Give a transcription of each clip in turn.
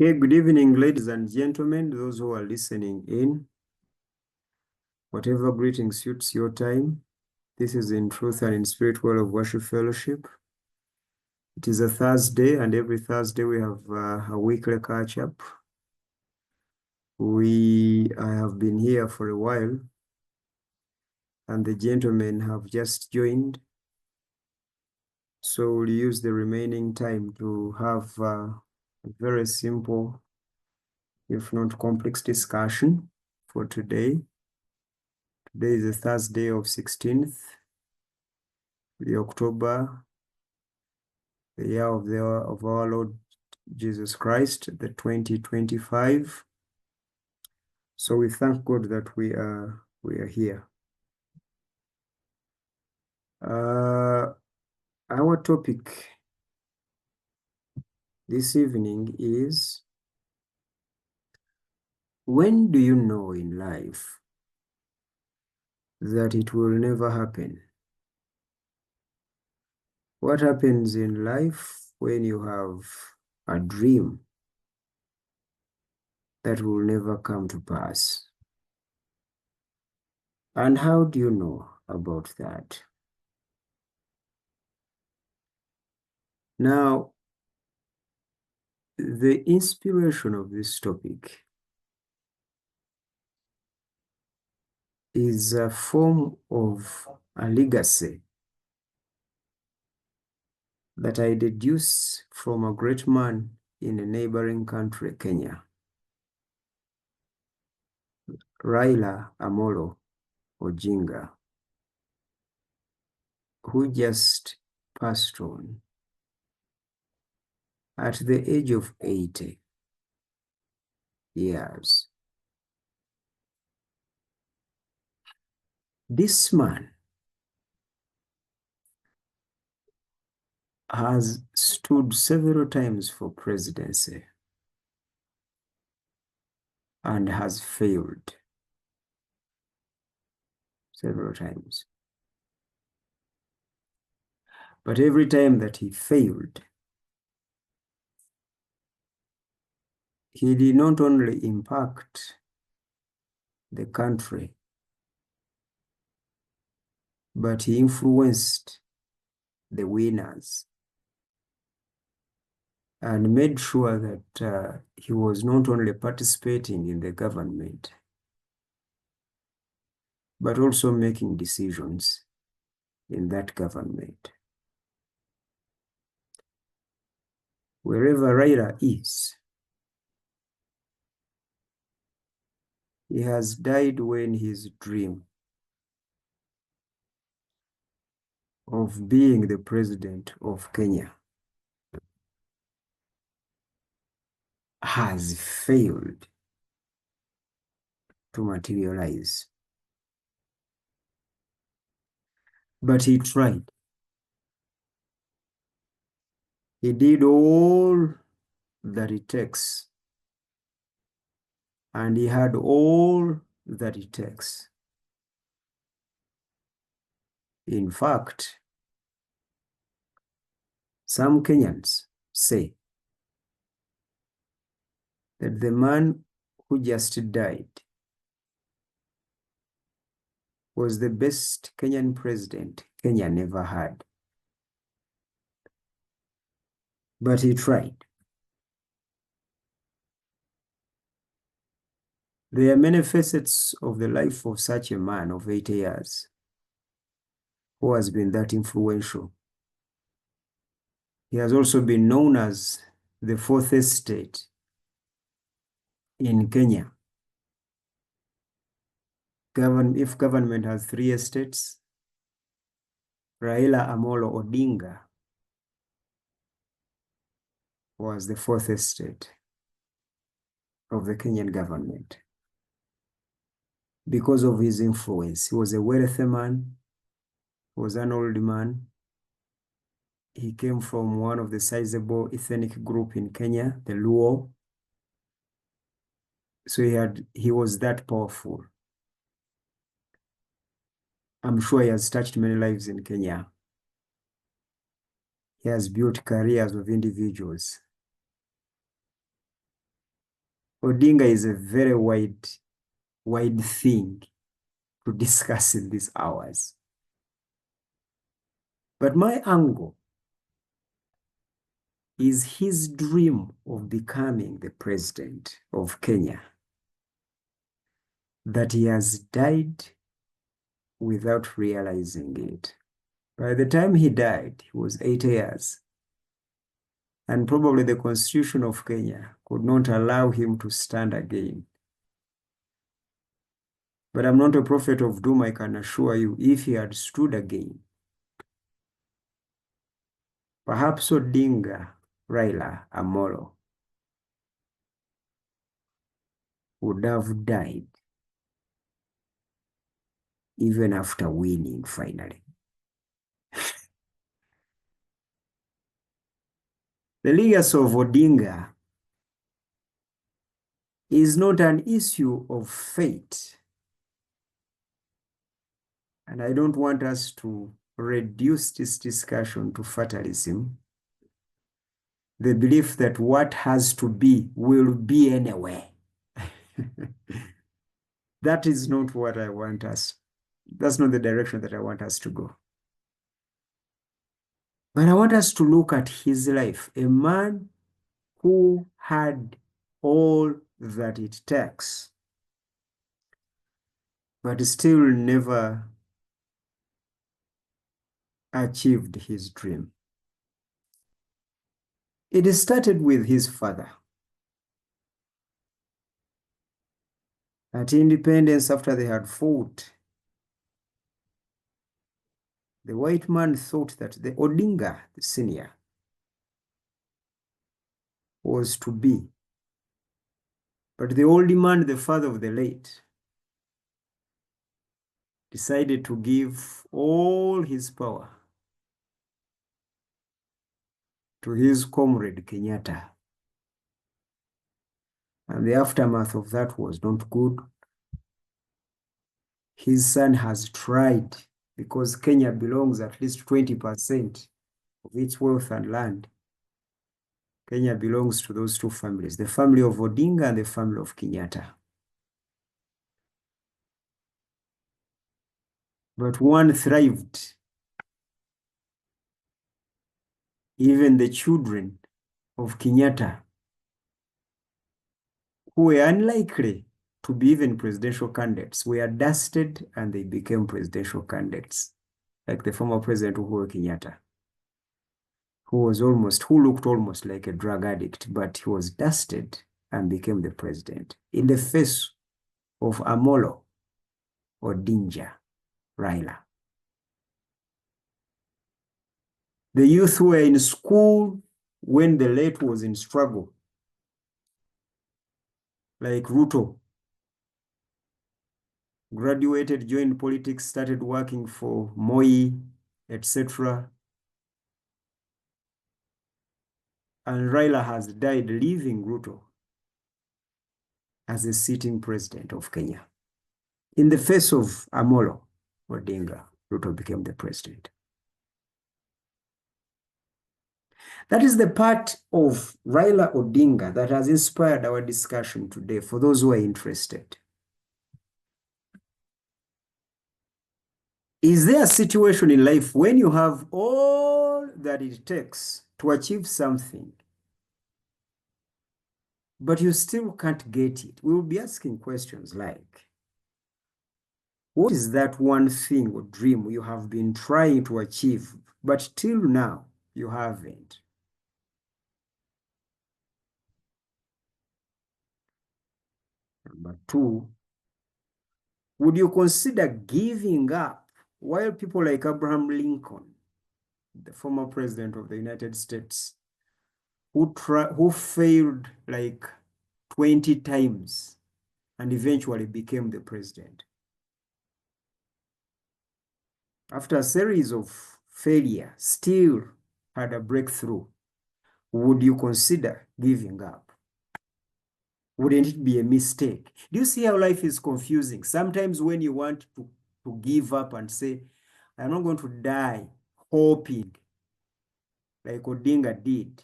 Okay, good evening, ladies and gentlemen, those who are listening in. Whatever greeting suits your time. This is In Truth and in Spirit World of Worship Fellowship. It is a Thursday, and every Thursday we have a weekly catch-up. I have been here for a while, and the gentlemen have just joined. So we'll use the remaining time to have a very simple, if not complex, discussion for today. Today is the Thursday of 16th, the October, the year of our Lord Jesus Christ, the 2025. So we thank God that we are here. Our topic this evening is, when do you know in life that it will never happen? What happens in life when you have a dream that will never come to pass? And how do you know about that? Now, the inspiration of this topic is a form of a legacy that I deduce from a great man in a neighboring country, Kenya, Raila Odinga, who just passed on at the age of 80 years. This man has stood several times for presidency and has failed several times. But every time that he failed, he did not only impact the country, but he influenced the winners and made sure that he was not only participating in the government, but also making decisions in that government. Wherever Raila is, he has died when his dream of being the president of Kenya has failed to materialize. But he tried. He did all that it takes, and he had all that it takes. In fact, some Kenyans say that the man who just died was the best Kenyan president Kenya never had. But he tried. There are many facets of the life of such a man of 80 years who has been that influential. He has also been known as the fourth estate in Kenya. If government has 3 estates, Raila Odinga was the fourth estate of the Kenyan government. Because of his influence, he was a wealthy man, he was an old man. He came from one of the sizable ethnic group in Kenya, the Luo. So he was that powerful. I'm sure he has touched many lives in Kenya. He has built careers of individuals. Odinga is a very wide thing to discuss in these hours. But my angle is his dream of becoming the president of Kenya, that he has died without realizing it. By the time he died, he was 80 years. And probably the Constitution of Kenya could not allow him to stand again. But I'm not a prophet of doom, I can assure you, if he had stood again, perhaps Odinga, Raila, Amolo would have died even after winning finally. The legacy of Odinga is not an issue of fate. And I don't want us to reduce this discussion to fatalism, the belief that what has to be will be anyway. That is not what I want us. That's not the direction that I want us to go. But I want us to look at his life, a man who had all that it takes, but still never achieved his dream. It started with his father. At independence, after they had fought, the white man thought that the Odinga, the senior, was to be. But the old man, the father of the late, decided to give all his power to his comrade Kenyatta. And the aftermath of that was not good. His son has tried, because Kenya belongs at least 20% of its wealth and land. Kenya belongs to those two families, the family of Odinga and the family of Kenyatta. But one thrived. Even the children of Kenyatta, who were unlikely to be even presidential candidates, were dusted and they became presidential candidates, like the former president Uhuru Kenyatta, who looked almost like a drug addict, but he was dusted and became the president in the face of Amolo Odinga, Raila. The youth were in school when the late was in struggle, like Ruto. Graduated, joined politics, started working for Moi, etc. And Raila has died leaving Ruto as a sitting president of Kenya. In the face of Amolo Odinga, Ruto became the president. That is the part of Raila Odinga that has inspired our discussion today for those who are interested. Is there a situation in life when you have all that it takes to achieve something, but you still can't get it? We will be asking questions like, what is that one thing or dream you have been trying to achieve, but till now you haven't? Number two, would you consider giving up while people like Abraham Lincoln, the former president of the United States, who failed like 20 times and eventually became the president? After a series of failure, still had a breakthrough. Would you consider giving up? Wouldn't it be a mistake? Do you see how life is confusing? Sometimes when you want to give up and say, I'm not going to die hoping like Odinga did,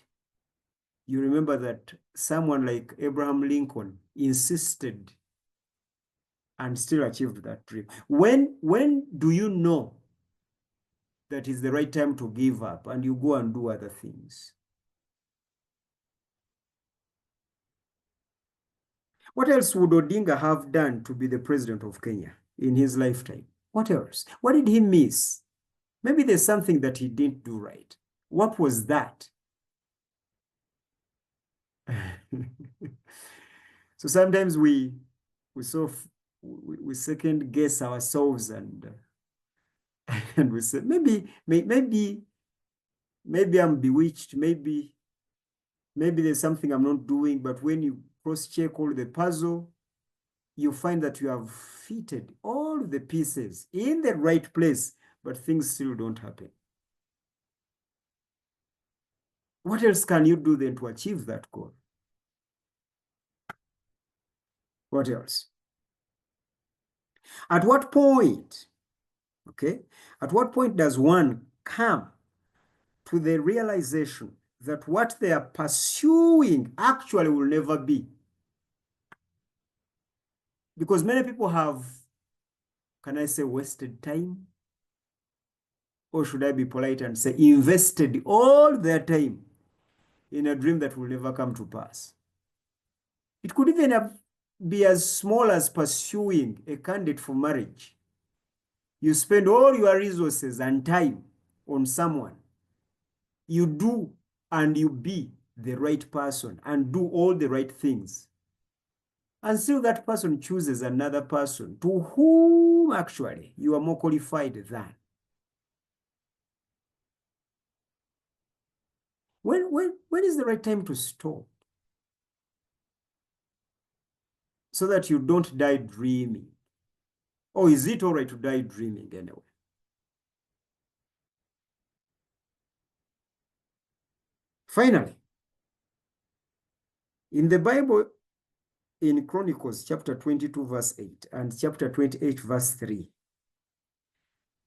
You remember that someone like Abraham Lincoln insisted and still achieved that dream. When do you know that is the right time to give up and you go and do other things? What else would Odinga have done to be the president of Kenya in his lifetime? What else? What did he miss? Maybe there's something that he didn't do right. What was that? So sometimes we sort of we second guess ourselves and and we say maybe I'm bewitched, maybe there's something I'm not doing, but when you cross-check all the puzzle, you find that you have fitted all the pieces in the right place, but things still don't happen. What else can you do then to achieve that goal? What else? At what point, okay, at what point does one come to the realization that what they are pursuing actually will never be? Because many people have, can I say, wasted time? Or should I be polite and say invested all their time in a dream that will never come to pass? It could even be as small as pursuing a candidate for marriage. You spend all your resources and time on someone. You do and you be the right person and do all the right things. And still that person chooses another person to whom actually you are more qualified than. When is the right time to stop? So that you don't die dreaming. Or is it all right to die dreaming anyway? Finally, in the Bible, in Chronicles chapter 22 verse 8 and chapter 28 verse 3,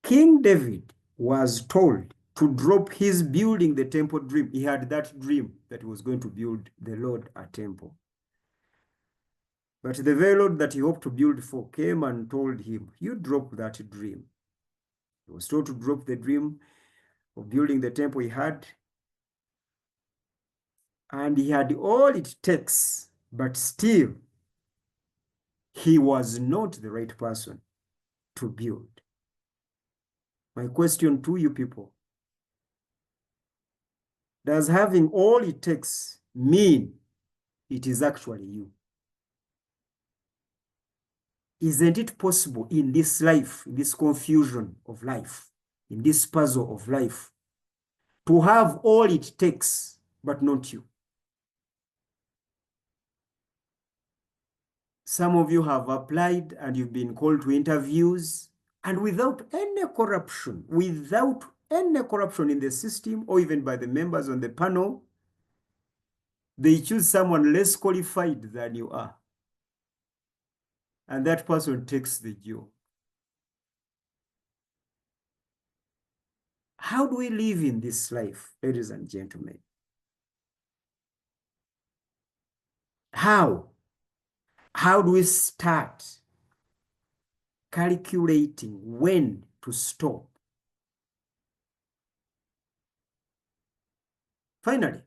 King David was told to drop his building the temple dream. He had that dream that he was going to build the Lord a temple. But the very Lord that he hoped to build for came and told him, you drop that dream. He was told to drop the dream of building the temple he had, and he had all it takes, but still he was not the right person to build. My question to you people, does having all it takes mean it is actually you? Isn't it possible in this life, in this confusion of life, in this puzzle of life, to have all it takes, but not you? Some of you have applied and you've been called to interviews, and without any corruption in the system or even by the members on the panel, they choose someone less qualified than you are. And that person takes the job. How do we live in this life, ladies and gentlemen? How? How do we start calculating when to stop? Finally,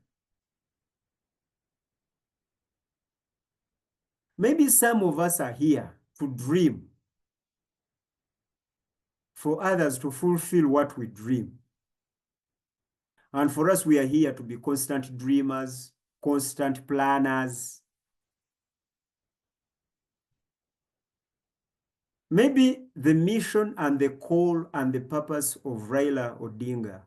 maybe some of us are here to dream, for others to fulfill what we dream. And for us, we are here to be constant dreamers, constant planners. Maybe the mission and the call and the purpose of Raila Odinga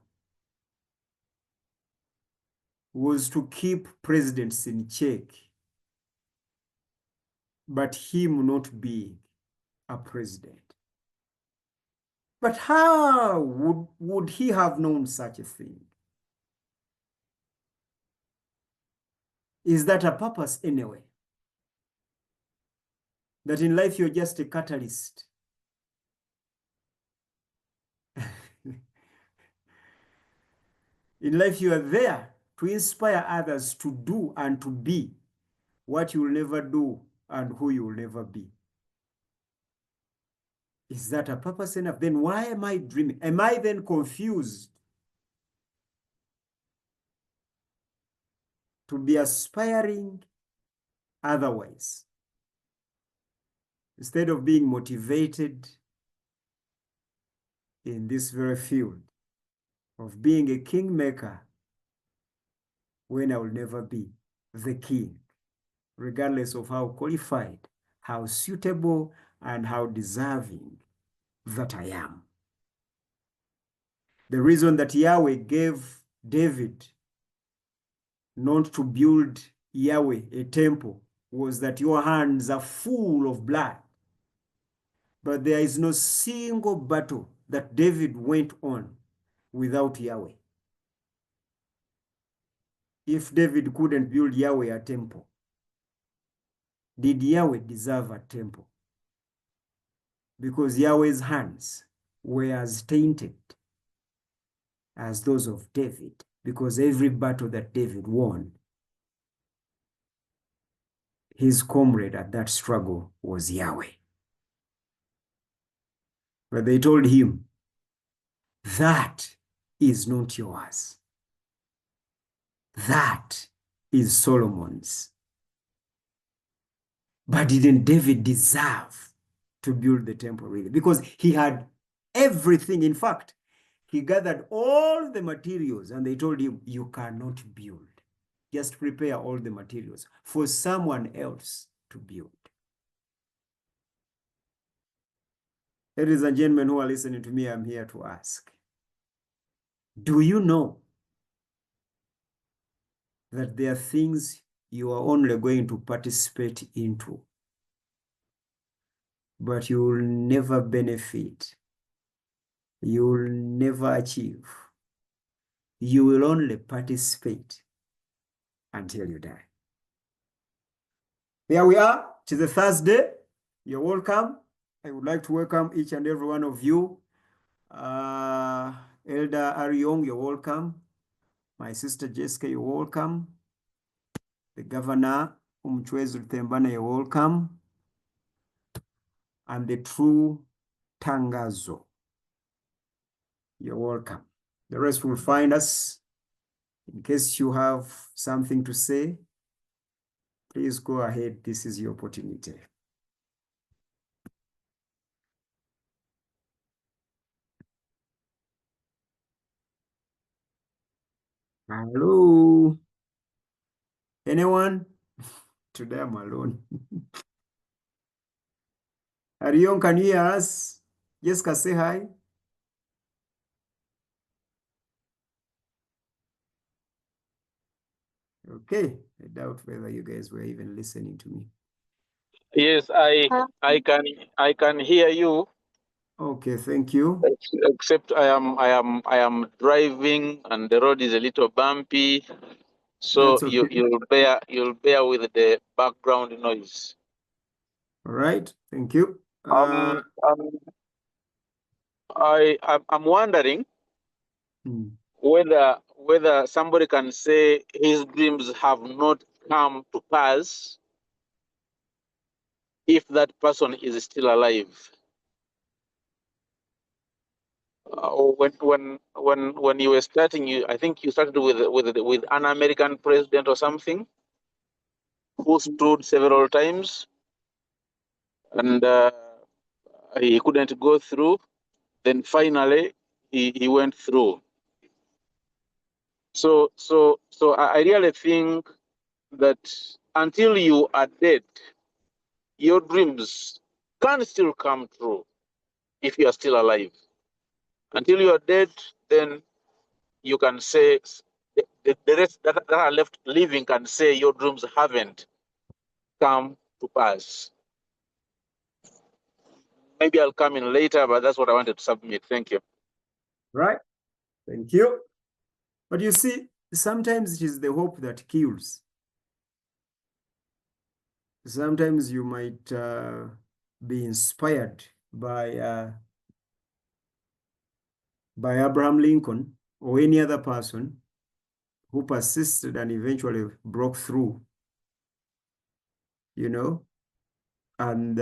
was to keep presidents in check, but him not being a president. But how would he have known such a thing? Is that a purpose anyway? That in life you're just a catalyst? In life you are there to inspire others to do and to be what you will never do and who you will never be. Is that a purpose enough? Then why am I dreaming? Am I then confused to be aspiring otherwise, instead of being motivated in this very field of being a kingmaker when I will never be the king, regardless of how qualified, how suitable, and how deserving that I am? The reason that Yahweh gave David not to build Yahweh a temple was that your hands are full of blood. But there is no single battle that David went on without Yahweh. If David couldn't build Yahweh a temple, did Yahweh deserve a temple? Because Yahweh's hands were as tainted as those of David, because every battle that David won, his comrade at that struggle was Yahweh. But they told him, that is not yours. That is Solomon's. But didn't David deserve to build the temple really? Because he had everything. In fact, he gathered all the materials and they told him, you cannot build. Just prepare all the materials for someone else to build. Ladies and gentlemen who are listening to me, I'm here to ask, do you know that there are things you are only going to participate into, but you will never benefit, you will never achieve, you will only participate until you die? There we are. It is a Thursday. You're welcome. I would like to welcome each and every one of you. Elder Ariong, you're welcome. My sister Jessica, you're welcome. The governor, Umchwezu Tembana, you're welcome. And the true Tangazo, you're welcome. The rest will find us. In case you have something to say, please go ahead. This is your opportunity. Hello. Anyone? Today I'm alone. Arion, can you hear us? Jessica, say hi. Okay. I doubt whether you guys were even listening to me. Yes, I can hear you. Okay, thank you. Except I am driving and the road is a little bumpy, so That's okay. you'll bear with the background noise. All right, thank you. I'm wondering whether somebody can say his dreams have not come to pass if that person is still alive. When you were starting, I think you started with an American president or something who stood several times and he couldn't go through. Then finally he went through. So I really think that until you are dead, your dreams can still come true if you are still alive. Until you are dead, then you can say the rest that are left living can say your dreams haven't come to pass. Maybe I'll come in later, but that's what I wanted to submit. Thank you. Right. Thank you. But you see, sometimes it is the hope that kills. Sometimes you might be inspired by Abraham Lincoln or any other person who persisted and eventually broke through, you know, and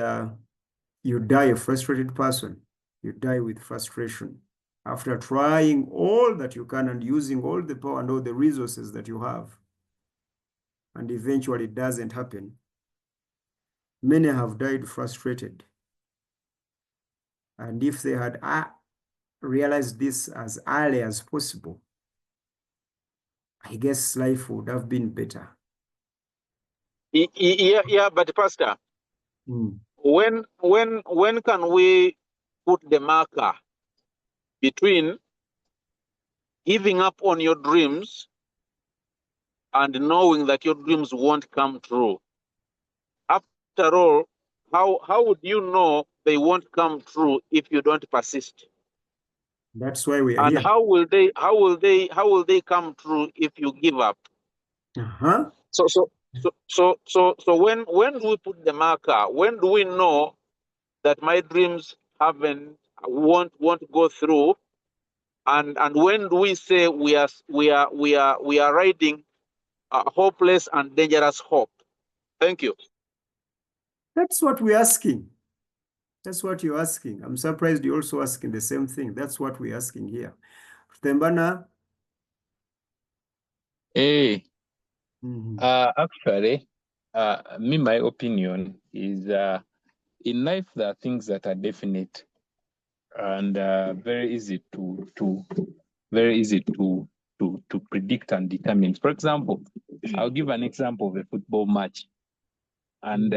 you die a frustrated person. You die with frustration after trying all that you can and using all the power and all the resources that you have, and eventually it doesn't happen. Many have died frustrated. And if they had realized this as early as possible, I guess life would have been better. Yeah, but Pastor, when can we put the marker between giving up on your dreams and knowing that your dreams won't come true? After all, how would you know they won't come true if you don't persist? That's why we are And here. how will they come true if you give up? Uh-huh. So when do we put the marker? When do we know that my dreams won't go through? And when do we say we are riding a hopeless and dangerous hope? Thank you. That's what we're asking. That's what you're asking. I'm surprised you're also asking the same thing. That's what we're asking here. Tembana. Hey, actually, my opinion is in life there are things that are definite and very easy to predict and determine. For example, I'll give an example of a football match, and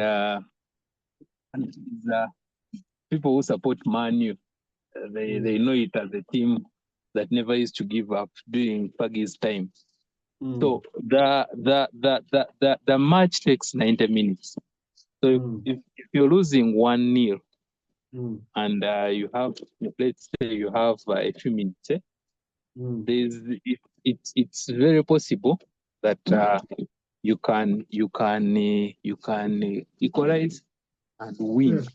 people who support Man U, they know it as a team that never used to give up during Paggy's time. So the match takes 90 minutes. So if you're losing 1-0 and let's say you have a few minutes, it's very possible that you can equalize and win.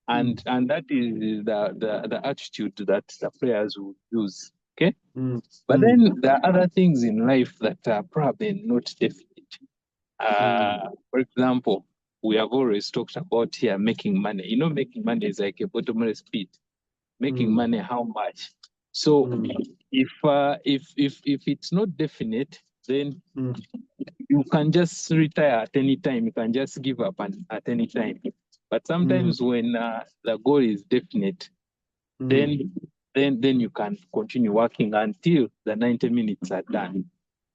And that is the attitude that the players will use. Okay. But then there are other things in life that are probably not definite. For example, we have always talked about here making money. You know, making money is like a bottomless pit. Making money, how much? So if it's not definite, then you can just retire at any time. You can just give up at any time. But sometimes when the goal is definite, then you can continue working until the 90 minutes are done.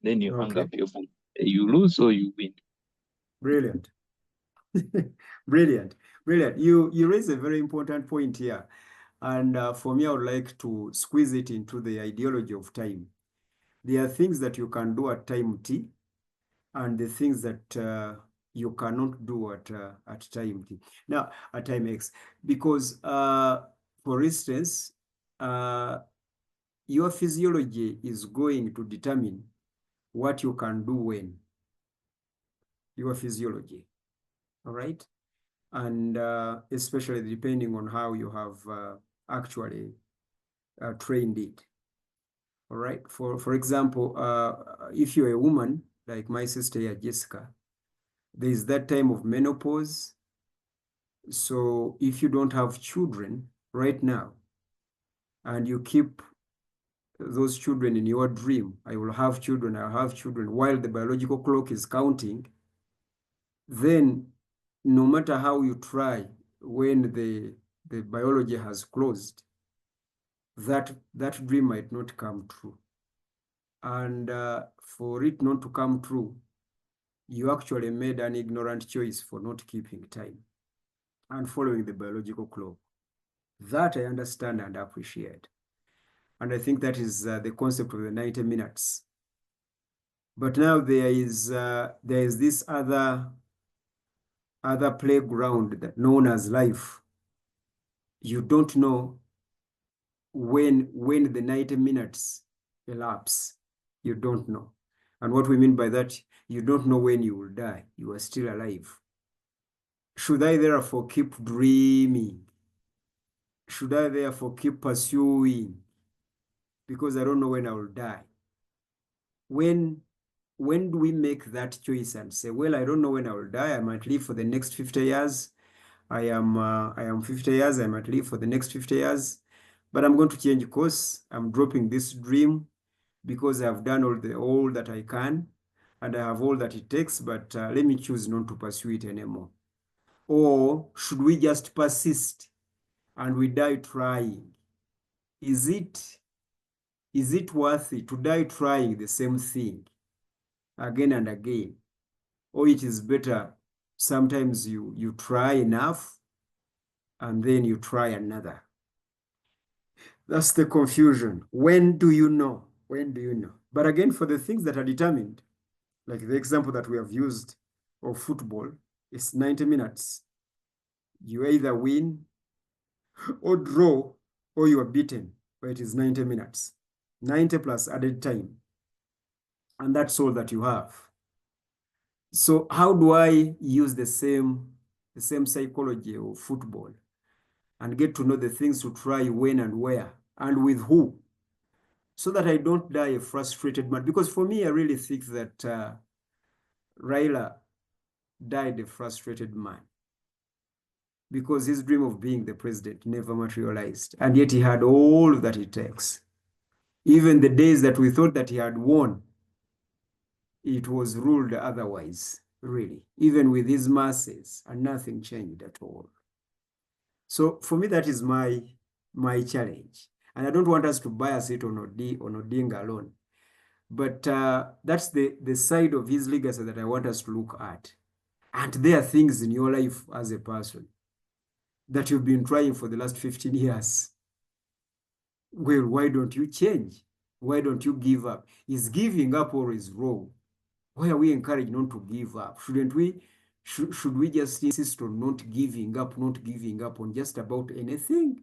Then you hang up your book. You lose or you win. Brilliant. Brilliant. Brilliant. You raise a very important point here. And for me, I would like to squeeze it into the ideology of time. There are things that you can do at time T and the things that you cannot do at time T. Now, at time X. Because, for instance, your physiology is going to determine what you can do when. Your physiology. All right? And especially depending on how you have actually trained it. All right. For example, if you're a woman, like my sister here, Jessica, there's that time of menopause. So if you don't have children right now, and you keep those children in your dream, I will have children, I'll have children, while the biological clock is counting, then no matter how you try, when the biology has closed, that dream might not come true. And for it not to come true, you actually made an ignorant choice for not keeping time and following the biological clock. That I understand and appreciate. And I think that is the concept of the 90 minutes. But now there is this other playground that known as life. You don't know when the 90 minutes elapse. You don't know. And what we mean by that, you don't know when you will die. You are still alive. Should I therefore keep dreaming? Should I therefore keep pursuing? Because I don't know when I will die. When when do we make that choice and say, well, I don't know when I will die. I might live for the next 50 years. I am 50 years. I might live for the next 50 years, but I'm going to change course. I'm dropping this dream because I've done all that I can, and I have all that it takes, but let me choose not to pursue it anymore. Or should we just persist and we die trying? Is it worth it to die trying the same thing again and again? Or it is better sometimes you try enough and then you try another. That's the confusion. When do you know? When do you know? But again, for the things that are determined, like the example that we have used of football, it's 90 minutes. You either win or draw or you are beaten, but it is 90 minutes. 90 plus added time. And that's all that you have. So how do I use the same psychology of football and get to know the things to try when and where and with who, so that I don't die a frustrated man? Because for me, I really think that Raila died a frustrated man because his dream of being the president never materialized. And yet he had all that it takes. Even the days that we thought that he had won, it was ruled otherwise, really, even with his masses, and nothing changed at all. So for me, that is my challenge. And I don't want us to bias it on Odinga alone. But that's the side of his legacy that I want us to look at. And there are things in your life as a person that you've been trying for the last 15 years. Well, why don't you change? Why don't you give up? Is giving up always wrong? Why are we encouraged not to give up? Shouldn't we? Should we just insist on not giving up on just about anything?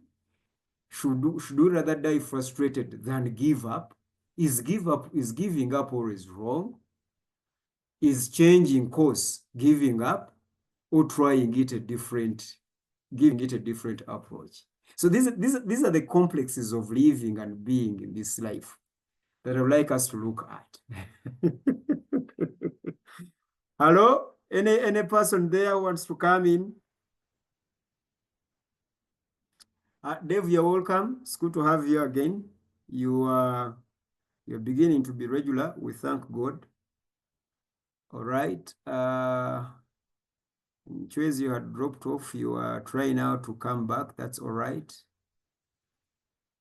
Should we rather die frustrated than give up? Is giving up always wrong? Is changing course giving up, or trying it giving it a different approach? So these are the complexes of living and being in this life that I would like us to look at. Hello? Any person there wants to come in? Dave, you're welcome. It's good to have you again. You're beginning to be regular. We thank God. All right. In case you had dropped off, you are trying now to come back. That's all right.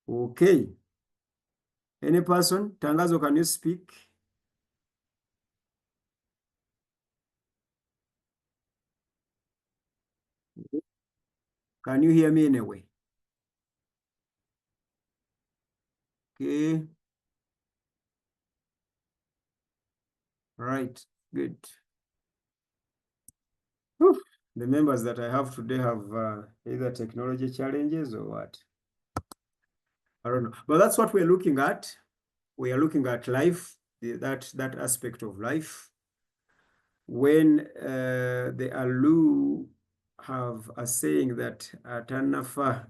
Okay. Any person? Tangazo, can you speak? Can you hear me anyway? Okay. All right. Good. Whew. The members that I have today have either technology challenges or what? I don't know. But that's what we're looking at. We are looking at life, that aspect of life. When the Alu have a saying that atanafa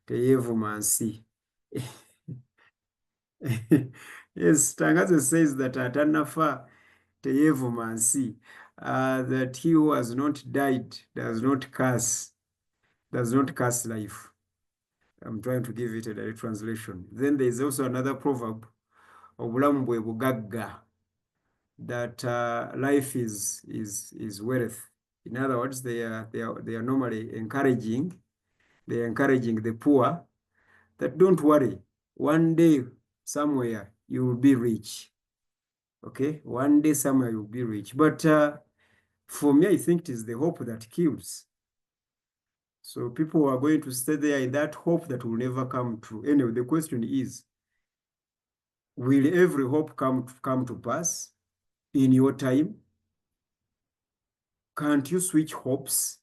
teyevumansi. Yes, Tangazo says that atanafa teyevumansi, that he who has not died does not curse life. I'm trying to give it a direct translation. Then there is also another proverb, obulamu bwe bugagga, that life is wealth. In other words, they are normally encouraging the poor that don't worry, one day somewhere you will be rich. Okay, one day somewhere you'll be rich. But for me, I think it is the hope that kills. So people are going to stay there in that hope that will never come true. Anyway, the question is, will every hope come to pass in your time? Can't you switch hopes?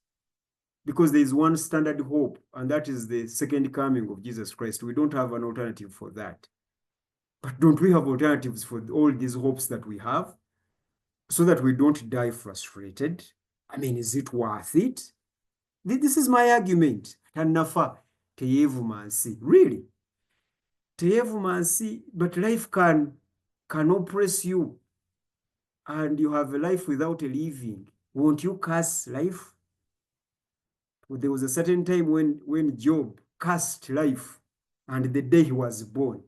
Because there is one standard hope, and that is the second coming of Jesus Christ. We don't have an alternative for that. But don't we have alternatives for all these hopes that we have, so that we don't die frustrated? I mean, is it worth it? This is my argument. Tanafa teyevumansi. Really? Teyevumansi, but life can oppress you. and you have a life without a living, won't you curse life? Well, there was a certain time when Job cursed life and the day he was born,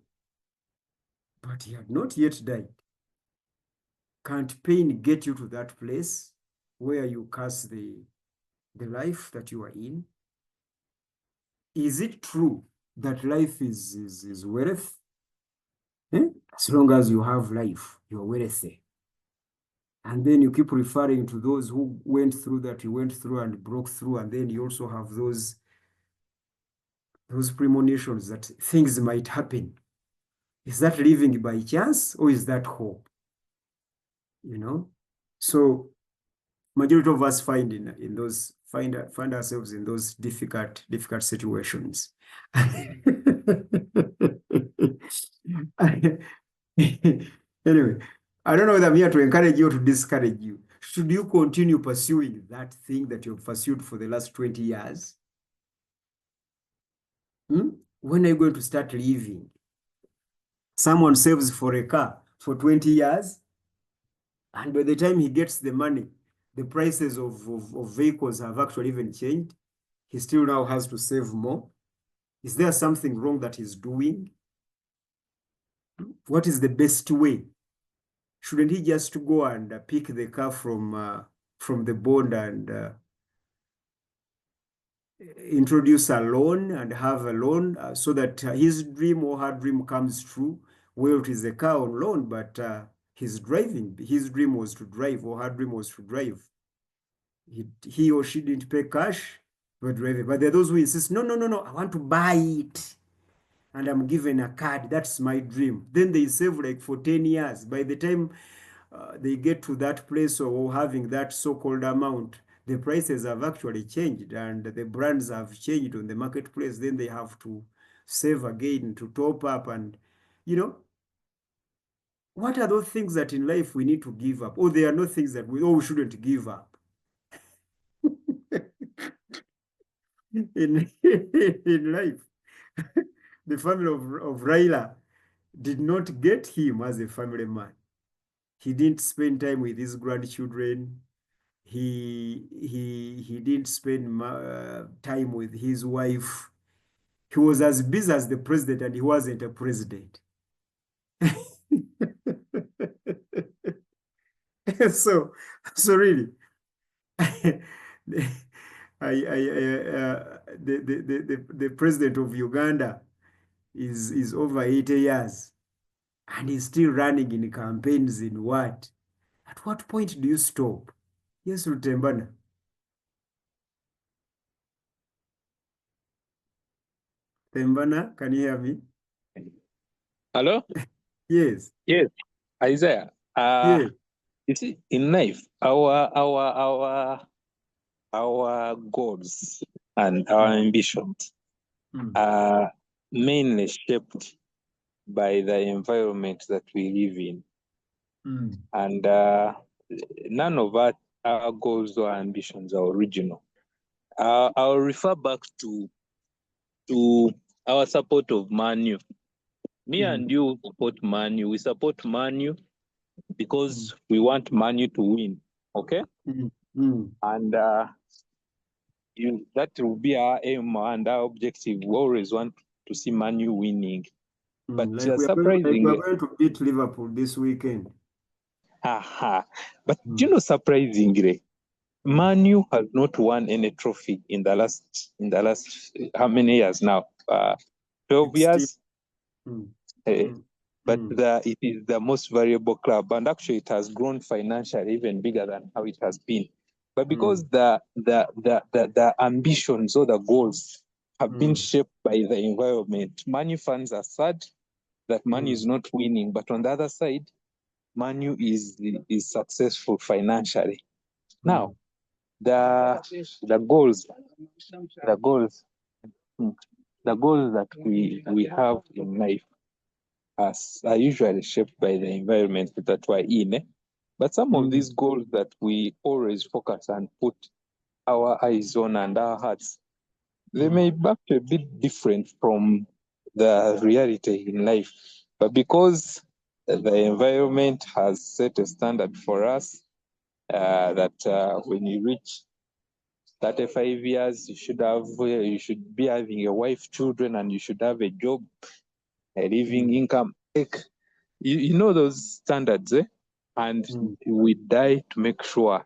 but he had not yet died. Can't pain get you to that place where you curse the life that you are in? Is it true that life is worth? Eh? As long as you have life, you're worthy. And then you keep referring to those who went through that you went through and broke through, and then you also have those premonitions that things might happen. Is that living by chance or is that hope? You know? So majority of us find in those find ourselves in those difficult situations. Anyway, I don't know whether I'm here to encourage you or to discourage you. Should you continue pursuing that thing that you've pursued for the last 20 years? When are you going to start living? Someone saves for a car for 20 years, and by the time he gets the money, the prices of vehicles have actually even changed. He still now has to save more. Is there something wrong that he's doing? What is the best way? Shouldn't he just go and pick the car from the bond and introduce a loan and have a loan so that his dream or her dream comes true? Well, it is a car on loan, but he's driving. His dream was to drive, or her dream was to drive. He or she didn't pay cash, but driving. But there are those who insist, no, no, no, no, I want to buy it. And I'm given a card. That's my dream. Then they save like for 10 years. By the time they get to that place or having that so-called amount, the prices have actually changed and the brands have changed on the marketplace. Then they have to save again to top up. And, what are those things that in life we need to give up? Or there are no things that we shouldn't give up. in life. The family of Raila did not get him as a family man. He didn't spend time with his grandchildren. He didn't spend time with his wife. He was as busy as the president, and he wasn't a president. so really, the president of Uganda is over 80 years, and he's still running in campaigns in what? At what point do you stop? Yes, Rutembana. Tembana, can you hear me? Hello? Yes. Yes, Isaiah. Yes. You see, in life, our goals and our ambitions are mainly shaped by the environment that we live in. And none of our goals or ambitions are original. I'll refer back to our support of Manu. Me and you support Manu. We support Manu because we want Manu to win. Okay? And that will be our aim and our objective. We always want to see Manu winning. But like we are going to beat Liverpool this weekend. But surprisingly, Manu has not won any trophy in the last how many years now? 12 years. But it is the most valuable club, and actually it has grown financially even bigger than how it has been. But because the ambitions or the goals have been shaped by the environment, Manu fans are sad that Manu is not winning. But on the other side, Manu is successful financially. Now, the goals that we have in life are usually shaped by the environment that we're in. But some of these goals that we always focus and put our eyes on and our hearts, they may be a bit different from the reality in life. But because the environment has set a standard for us that when you reach 35 years, you should be having a wife, children, and you should have a job, a living income. You know those standards, eh? And we die to make sure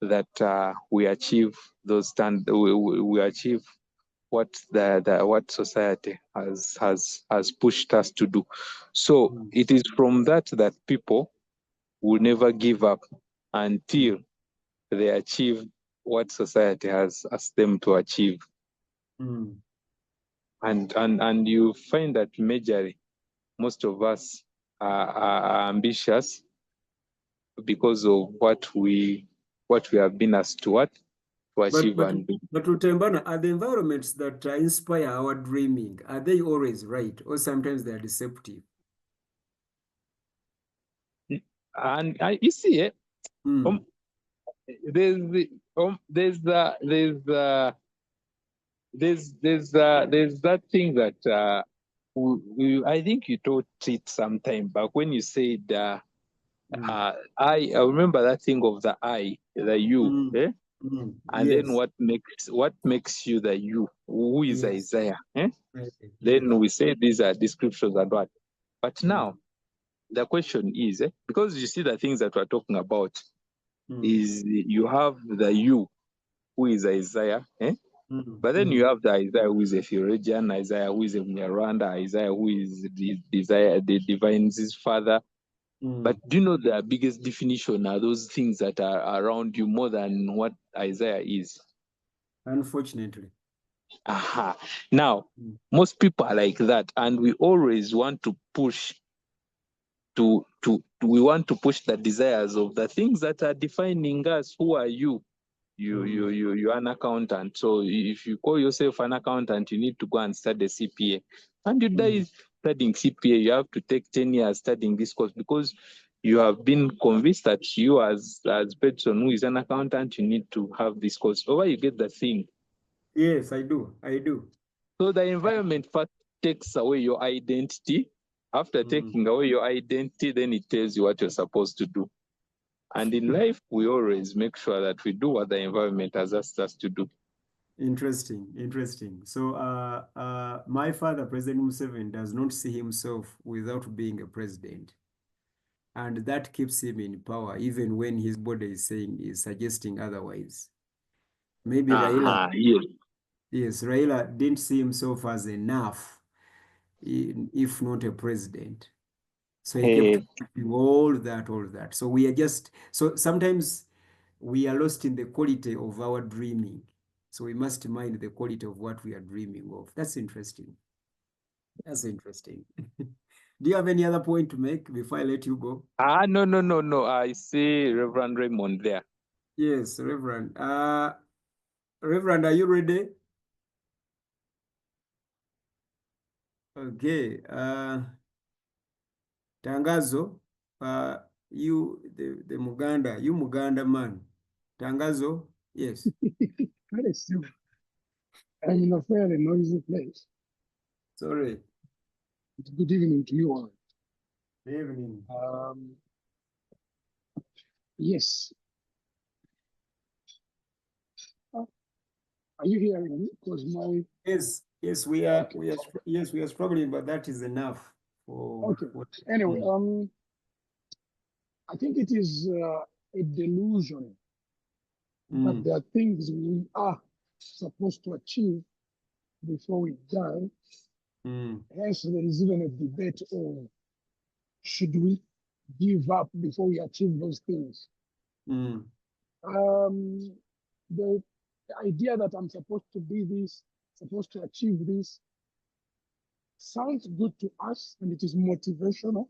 that we achieve those standards. We achieve what what society has pushed us to do. So it is from that people will never give up until they achieve what society has asked them to achieve. And you find that majorly most of us are ambitious because of what we have been asked to achieve and do. But Utembana, are the environments that inspire our dreaming, are they always right, or sometimes they are deceptive? And you see, there's that thing that I think you taught it sometime back when you said I remember that thing of the I, the you, eh? And Yes. then what makes you the you? Who is Isaiah? Eh? Yes. Then we say these are descriptions and what. But now the question is, because you see the things that we're talking about is you have the you who is Isaiah, eh? But then you have the Isaiah who is a theologian, Isaiah who is a Mnyarwanda, Isaiah who is the divine's father. But do you know the biggest definition are those things that are around you more than what Isaiah is? Unfortunately. Aha. Now, most people are like that, and we always want to push we want to push the desires of the things that are defining us. Who are you? You're an accountant. So if you call yourself an accountant, you need to go and study CPA. And you die studying CPA, you have to take 10 years studying this course because you have been convinced that you as person who is an accountant, you need to have this course. Or where you get the thing. Yes, I do. So the environment first takes away your identity. After taking away your identity, then it tells you what you're supposed to do. And in life, we always make sure that we do what the environment has asked us to do. Interesting. So my father, President Museveni, does not see himself without being a president. And that keeps him in power, even when his body is suggesting otherwise. Maybe Raila, yes, Raila didn't see himself as enough, if not a president. So he kept doing all that. So we are so sometimes we are lost in the quality of our dreaming. So we must mind the quality of what we are dreaming of. That's interesting. Do you have any other point to make before I let you go? No. I see Reverend Raymond there. Yes, Reverend. Reverend, are you ready? Okay. Tangazo, the Muganda, you Muganda man. Tangazo, yes. I'm in a fairly noisy place. Sorry. Good evening to you all. Good evening. Yes. Are you hearing me? Because my yes, we are. Okay. We are struggling, but that is enough. Okay. Anyway, I think it is a delusion that there are things we are supposed to achieve before we die. Hence, there is even a debate of should we give up before we achieve those things. The idea that I'm supposed to be this, supposed to achieve this, sounds good to us, and it is motivational,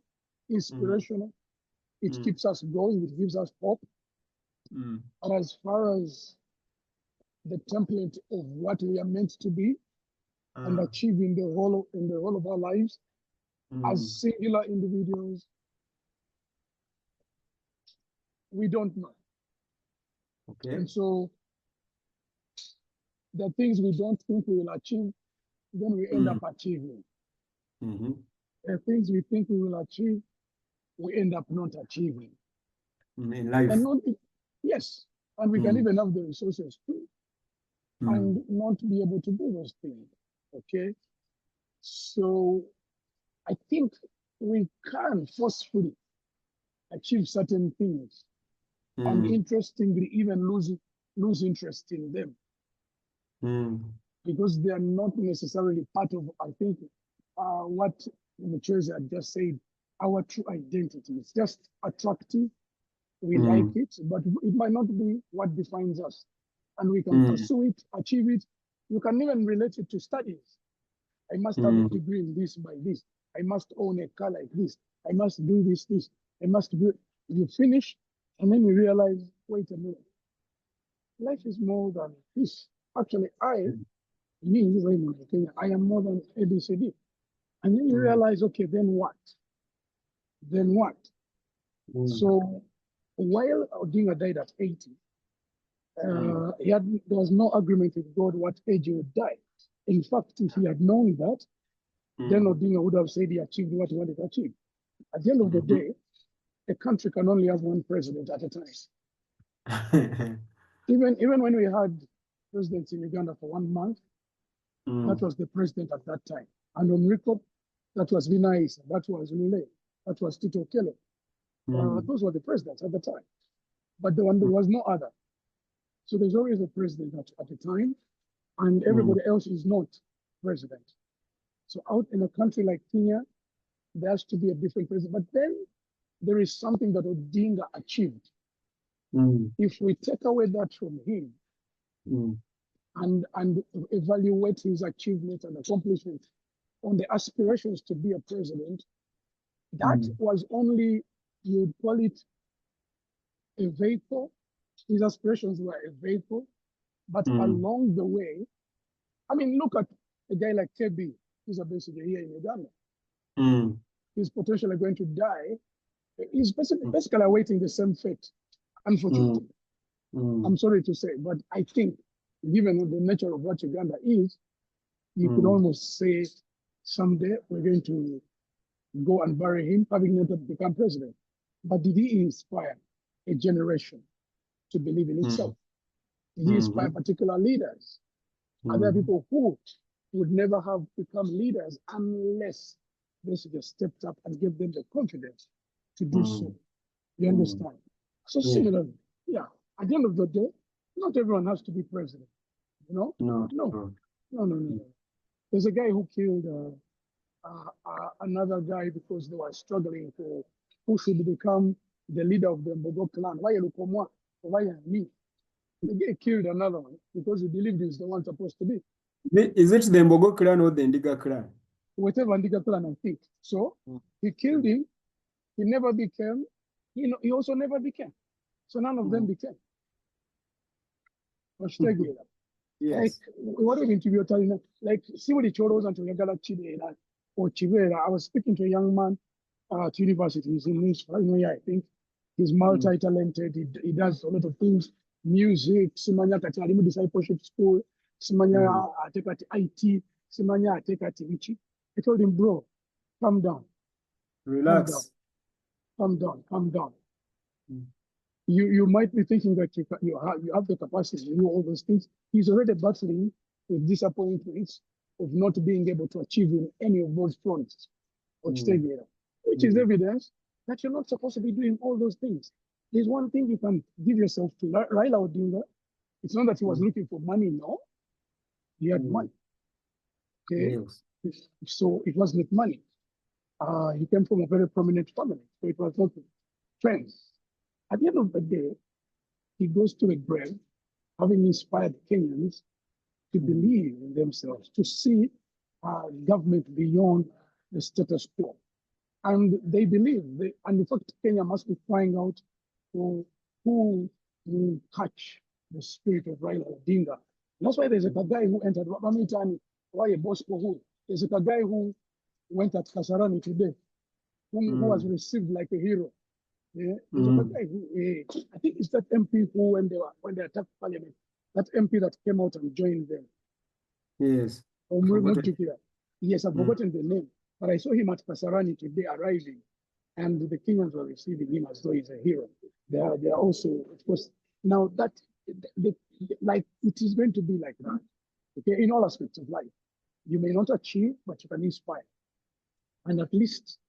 inspirational. It keeps us going, it gives us hope. But as far as the template of what we are meant to be and achieving the whole of our lives as singular individuals, we don't know. Okay. And so the things we don't think we will achieve, then we end up achieving. The things we think we will achieve, we end up not achieving. In life. And not, yes, and we can even have the resources too, and not be able to do those things. Okay, so I think we can forcefully achieve certain things, and interestingly, even lose interest in them, because they are not necessarily part of, I think, what Mchezi had just said, our true identity. It's just attractive, we like it, but it might not be what defines us. And we can pursue it, achieve it. You can even relate it to studies. I must have a degree in this by this. I must own a car like this. I must do this. I must do. You finish, and then you realize, wait a minute. Life is more than this. Actually, Raymond, I am more than ABCD. And then you realize, okay, then what? Then what? So while Odinga died at 80, there was no agreement with God what age he would die. In fact, if he had known that, then Odinga would have said he achieved what he wanted to achieve. At the end of the day, a country can only have one president at a time. Even when we had presidents in Uganda for 1 month, that was the president at that time. And on record, that was Vinais, that was Lule, that was Tito Okello. Those were the presidents at the time. But there was no other. So there's always a president at the time, and everybody else is not president. So out in a country like Kenya, there has to be a different president. But then there is something that Odinga achieved. If we take away that from him and evaluate his achievements and accomplishments on the aspirations to be a president, that was only, you'd call it a vehicle. His aspirations were a vehicle, but along the way, I mean, look at a guy like KB, who's a basically here in Uganda. He's potentially going to die. He's basically awaiting the same fate, unfortunately. I'm sorry to say, but I think, given the nature of what Uganda is, you could almost say someday we're going to go and bury him, having not become president. But did he inspire a generation to believe in itself? Did he inspire particular leaders? Are there people who would never have become leaders unless they just stepped up and gave them the confidence to do so? You understand? So similarly, at the end of the day, not everyone has to be president. You know? No. There's a guy who killed another guy because they were struggling for who should become the leader of the Mbogo clan. Why me? The guy killed another one because he believed he's the one supposed to be. Is it the Mbogo clan or the Ndiga clan? Whatever Ndiga clan, I think. So he killed him. He never became. He also never became. So none of them became. Yes. Like, what are you telling me? Like, see what the choros and Yagala Chidera or Chivera. I was speaking to a young man at university. He's in this, I think. He's multi-talented. He does a lot of things. Music, Simanya Katarimu Discipleship School, Simanya take at IT, Simanya take at Vici. I told him, bro, calm down. Relax. Calm down. You might be thinking that you have the capacity to do all those things. He's already battling with disappointments of not being able to achieve in any of those fronts, which is evidence that you're not supposed to be doing all those things. There's one thing you can give yourself to. Raila Odinga, it's not that he was looking for money, no. He had money. Okay. Yes. So it wasn't money. He came from a very prominent family, so it was not friends. At the end of the day, he goes to a grave, having inspired Kenyans to believe in themselves, to see government beyond the status quo. And they believe, and in fact, Kenya must be crying out for who will catch the spirit of Raila Odinga. And that's why there's a guy who entered Ramitani, why a Bosco who. There's a guy who went at Kasarani today, who was received like a hero. Yeah, there's a guy who, I think it's that MP who, when they attacked Parliament, that MP that came out and joined them. Yes. Yes, I've forgotten the name, but I saw him at Kasarani today arriving. and the Kenyans were receiving him as though he's a hero. They are also, of course, now that, like, it is going to be like that, okay, in all aspects of life. You may not achieve, but you can inspire, and at least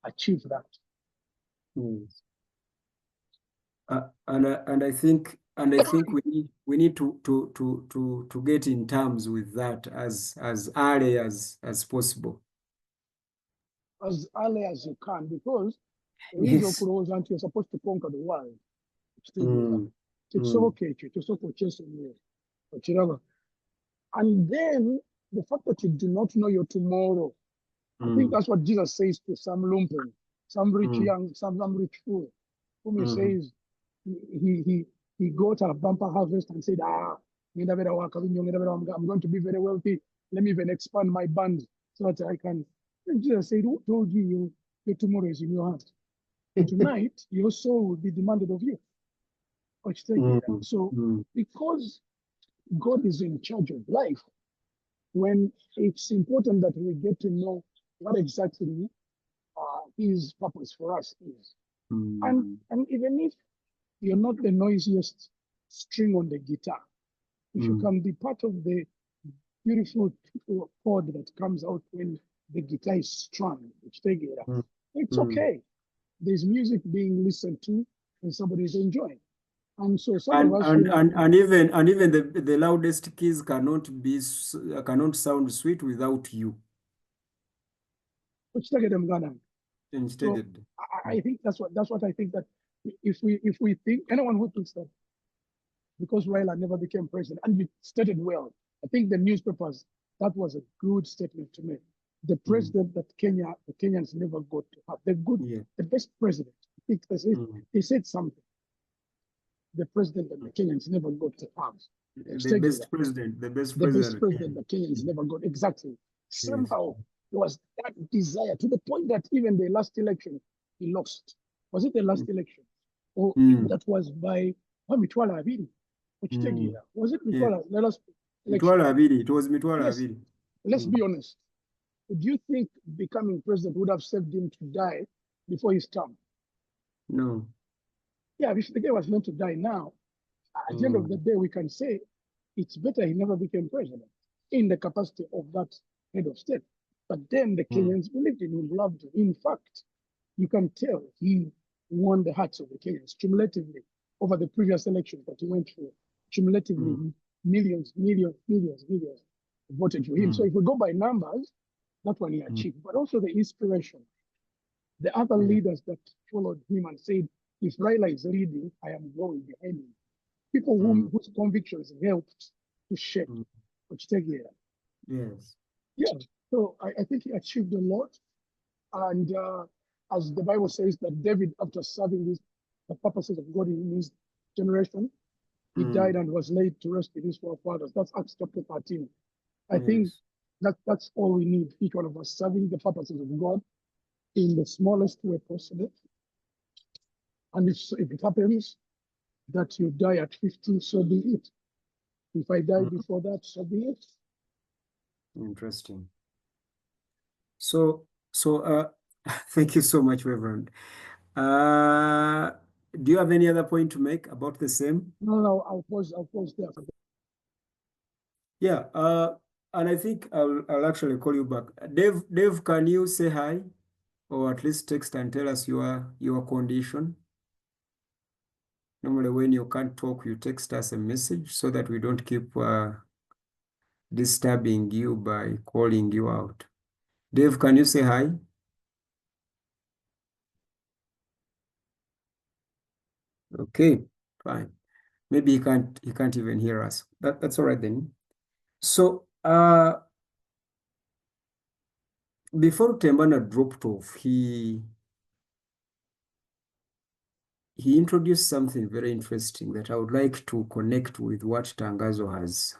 achieve that. And I think we need to get in terms with that as early as possible. As early as you can, because Yes. you're supposed to conquer the world. It's okay, and then the fact that you do not know your tomorrow, I think that's what Jesus says to some lumpen, some rich young, some rich fool, whom he says he got a bumper harvest and said, I'm going to be very wealthy. Let me even expand my band so that I can. And Jesus said, who told you your tomorrow is in your hands? And tonight, your soul will be demanded of you. So, because God is in charge of life, when it's important that we get to know what exactly his purpose for us is. And even if you're not the noisiest string on the guitar, if you can be part of the beautiful chord that comes out when the guitar is strung, it's okay. There's music being listened to and somebody's enjoying. And so some of us and even the loudest keys cannot sound sweet without you. So I think that's what I think, that if we think, anyone who thinks that because Raila never became president, and you stated well, I think the newspapers, that was a good statement to make. The president that the Kenyans never got to have, the best president. I think they said something. The president that the Kenyans never got to have. The best president the Kenyans never got, exactly. Somehow there was that desire, to the point that even the last election he lost. Was it the last election? Or that was by Mitwala Abiri? Was it Mitwala? It was Mitwala Abiri. Let's be honest. Do you think becoming president would have saved him to die before his term? No. Yeah, if the guy was meant to die now, at the end of the day, we can say it's better he never became president in the capacity of that head of state. But then the Kenyans believed in him, loved him. In fact, you can tell he won the hearts of the Kenyans cumulatively over the previous elections that he went through. Cumulatively, millions voted for him. So if we go by numbers, that's what he achieved. But also the inspiration. The other leaders that followed him and said, if Raila is leading, I am going behind him. People whose convictions helped to shape Ochitegera. Yes. Yeah. So I think he achieved a lot. And as the Bible says that David, after serving the purposes of God in his generation, he died and was laid to rest with his forefathers. That's Acts chapter 13. I think that's all we need, each one of us, serving the purposes of God in the smallest way possible. And if it happens that you die at 50, so be it. If I die before that, so be it. Interesting. So thank you so much, Reverend. Do you have any other point to make about the same? No, I'll pause there. Yeah, and I think I'll actually call you back. Dave, can you say hi, or at least text and tell us your condition? Normally, when you can't talk, you text us a message so that we don't keep disturbing you by calling you out. Dave, can you say hi? Okay, fine. Maybe he can't even hear us. That's all right then. So before Tembana dropped off, he introduced something very interesting that I would like to connect with what Tangazo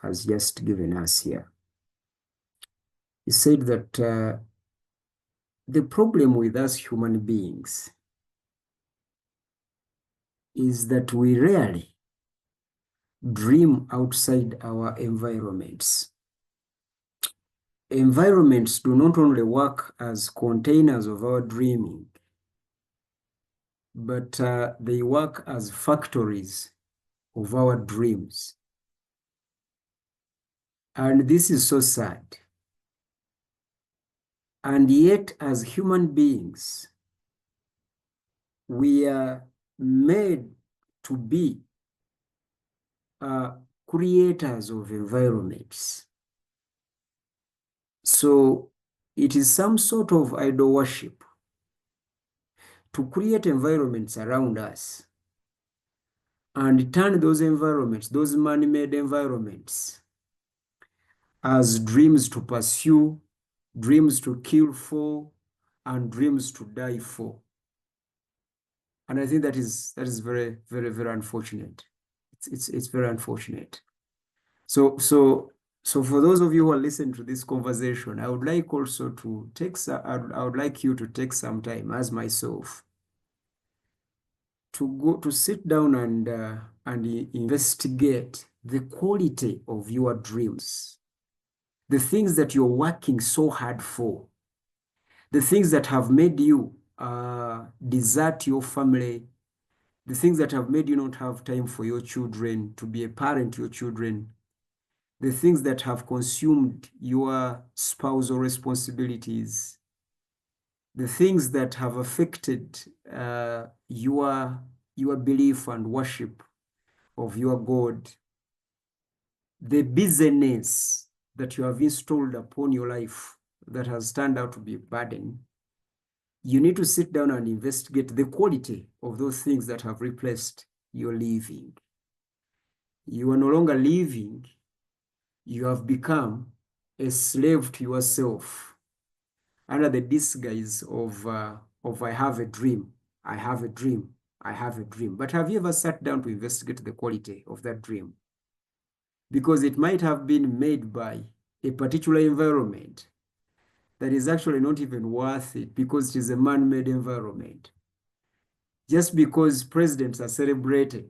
has just given us here. He said that the problem with us human beings is that we rarely dream outside our environments. Environments do not only work as containers of our dreaming, but they work as factories of our dreams. And this is so sad. And yet, as human beings, we are made to be creators of environments. So it is some sort of idol worship to create environments around us and turn those environments, those man-made environments, as dreams to pursue, dreams to kill for, and dreams to die for. And I think that is very, very, very unfortunate. It's very unfortunate. So for those of you who are listening to this conversation, I would like also to take I would like you to take some time, as myself, to sit down and investigate the quality of your dreams, the things that you're working so hard for, the things that have made you desert your family, the things that have made you not have time for your children, to be a parent to your children, the things that have consumed your spousal responsibilities, the things that have affected your belief and worship of your God, the busyness that you have installed upon your life that has turned out to be a burden. You need to sit down and investigate the quality of those things that have replaced your living. You are no longer living. You have become a slave to yourself under the disguise of I have a dream, I have a dream, I have a dream. But have you ever sat down to investigate the quality of that dream? Because it might have been made by a particular environment that is actually not even worth it, because it is a man-made environment. Just because presidents are celebrated.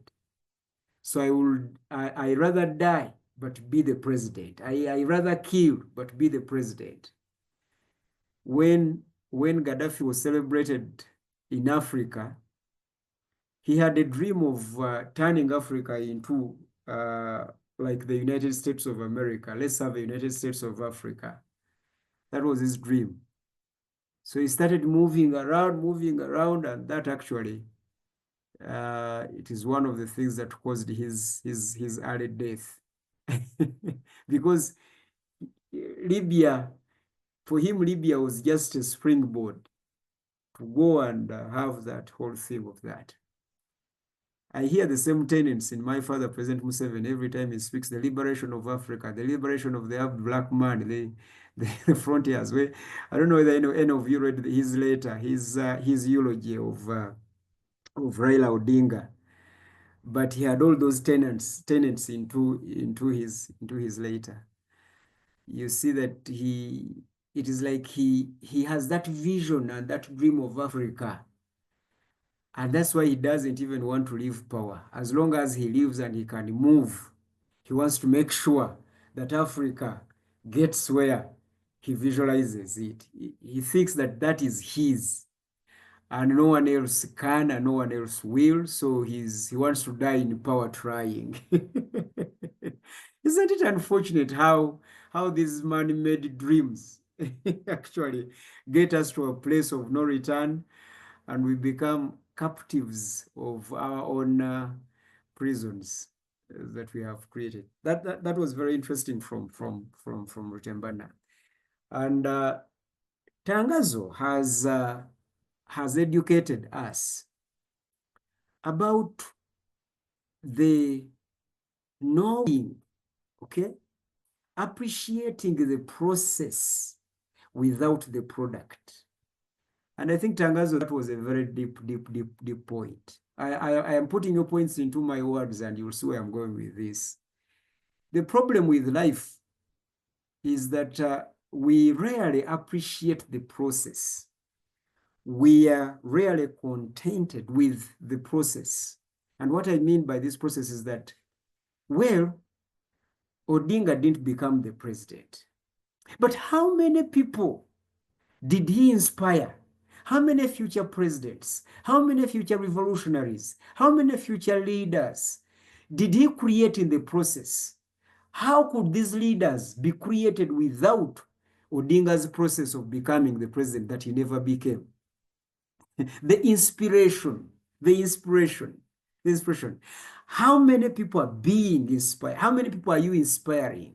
So I rather die, but be the president. I rather kill, but be the president. When Gaddafi was celebrated in Africa, he had a dream of turning Africa into like the United States of America. Let's have a United States of Africa. That was his dream. So he started moving around, and that actually, it is one of the things that caused his early death. Because Libya, for him, Libya was just a springboard to go and have that whole thing of that. I hear the same tenets in my father, President Museveni, every time he speaks the liberation of Africa, the liberation of the black man, the frontiers. Where, I don't know whether any of you read his letter, his eulogy of Raila Odinga, but he had all those tenets into his letter. You see that it is like he has that vision and that dream of Africa. And that's why he doesn't even want to leave power. As long as he lives and he can move, he wants to make sure that Africa gets where he visualizes it. He thinks that that is his, and no one else can and no one else will. So he wants to die in power trying. Isn't it unfortunate how these man-made dreams actually get us to a place of no return, and we become captives of our own prisons that we have created. That was very interesting from Rutembana. And Tangazo has educated us about the knowing, okay, appreciating the process without the product. And I think, Tangazo, that was a very deep point. I am putting your points into my words, and you'll see where I'm going with this. The problem with life is that we rarely appreciate the process. We are rarely contented with the process. And what I mean by this process is that, well, Odinga didn't become the president. But how many people did he inspire? How many future presidents? How many future revolutionaries? How many future leaders did he create in the process? How could these leaders be created without Odinga's process of becoming the president that he never became? The inspiration, the inspiration, the inspiration. How many people are being inspired? How many people are you inspiring?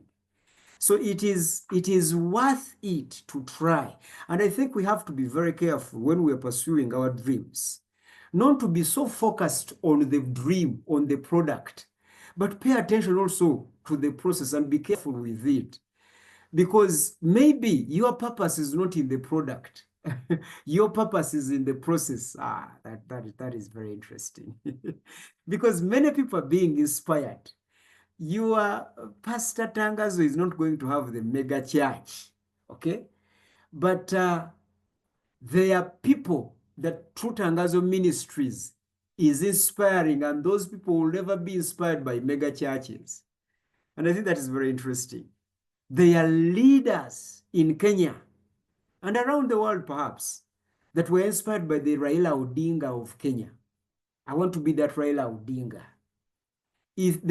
So it is worth it to try. And I think we have to be very careful when we are pursuing our dreams, not to be so focused on the dream, on the product, but pay attention also to the process and be careful with it. Because maybe your purpose is not in the product. Your purpose is in the process. That is very interesting. Because many people are being inspired. Your Pastor Tangazo is not going to have the mega church, okay? But there are people that True Tangazo Ministries is inspiring, and those people will never be inspired by mega churches. And I think that is very interesting. They are leaders in Kenya and around the world, perhaps, that were inspired by the Raila Odinga of Kenya. I want to be that Raila Odinga. If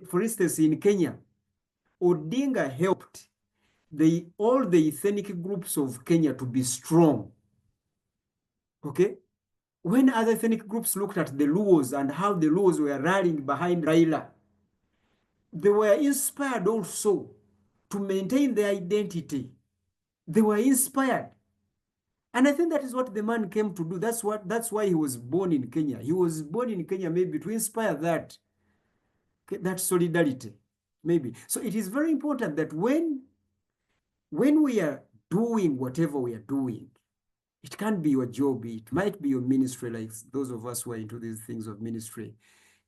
for instance, in Kenya, Odinga helped all the ethnic groups of Kenya to be strong. Okay? When other ethnic groups looked at the Luos and how the Luos were rallying behind Raila, they were inspired also to maintain their identity. They were inspired. And I think that is what the man came to do. That's why he was born in Kenya. He was born in Kenya maybe to inspire that solidarity, maybe. So it is very important that when we are doing whatever we are doing, it can be your job, it might be your ministry, like those of us who are into these things of ministry.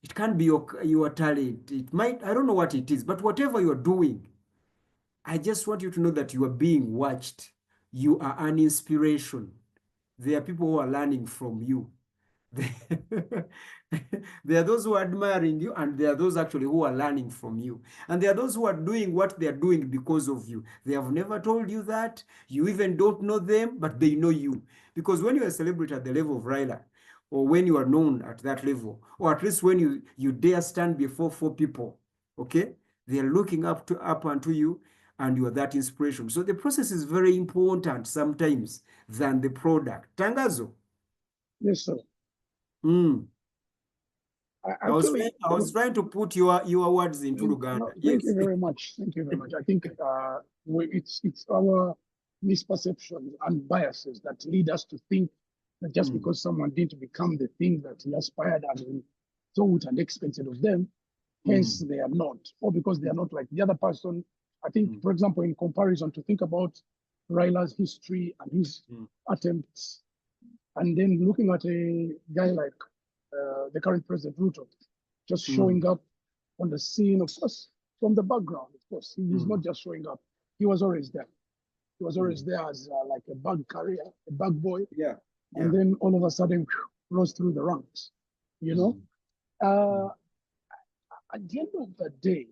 It can be your talent. It might, I don't know what it is, but whatever you're doing, I just want you to know that you are being watched. You are an inspiration. There are people who are learning from you. There are those who are admiring you, and there are those actually who are learning from you. And there are those who are doing what they are doing because of you. They have never told you that. You even don't know them, but they know you. Because when you are a celebrity at the level of Raila, or when you are known at that level, or at least when you dare stand before 4 people, okay, they are looking up unto you, and you are that inspiration. So the process is very important sometimes than the product. Tangazo. Yes, sir. I was trying to put your words into Luganda. No, thank you very much. Thank you very much. I think it's our misperceptions and biases that lead us to think that just because someone didn't become the thing that he aspired and we thought and expected of them, hence they are not, or because they are not like the other person. I think, for example, in comparison, to think about Raila's history and his attempts, and then looking at a guy like the current president, Ruto, just showing up on the scene, of course, from the background, of course. He's not just showing up. He was always there. He was always there as like a bag carrier, a bag boy. Yeah. And then all of a sudden, rose through the ranks, you know? At the end of the day,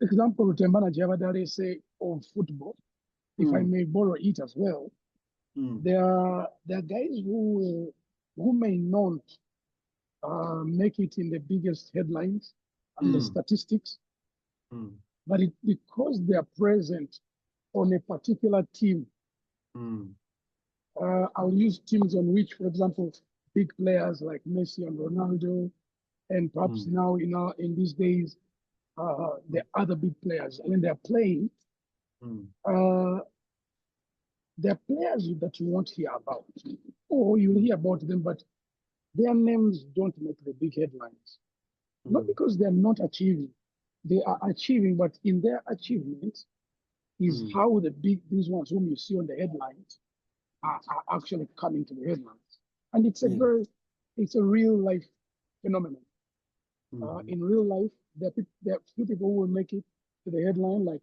example, Tembana Javadare say of football, if I may borrow it as well, there are guys who may not make it in the biggest headlines and the statistics, but because they are present on a particular team. I'll use teams on which, for example, big players like Messi and Ronaldo, and perhaps now in these days, the other big players, when they're playing, they're players that you won't hear about, or you'll hear about them, but their names don't make the big headlines. Not because they're not achieving, they are achieving, but in their achievements is how these ones whom you see on the headlines are actually coming to the headlines. And it's a real life phenomenon. In real life, there are few people who will make it to the headline, like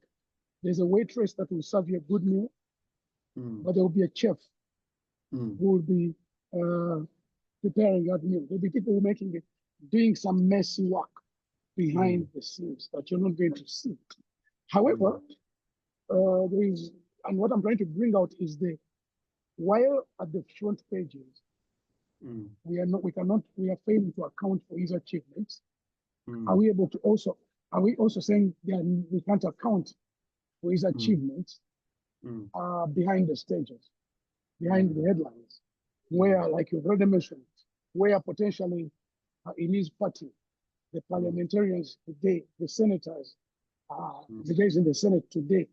there's a waitress that will serve you a good meal, but there will be a chef who will be preparing that meal. There'll be people who are making it, doing some messy work behind the scenes that you're not going to see. However, and what I'm trying to bring out is the while at the front pages, we are failing to account for his achievements. Are we also saying that we can't account for his achievements behind the stages, behind the headlines, where, like you've already mentioned, where potentially in his party, the parliamentarians today, the senators, the guys in the Senate today,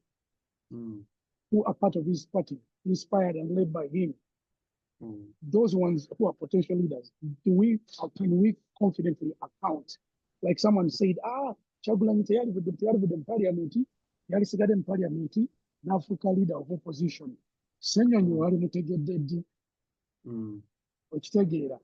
who are part of his party, inspired and led by him, those ones who are potential leaders, can we confidently account? Like someone said, Chagulanyi tayari with the parliament, yali sigade in parliament, n'afuuka leader of opposition. Ssenyonyi wali mutegedde okitegeera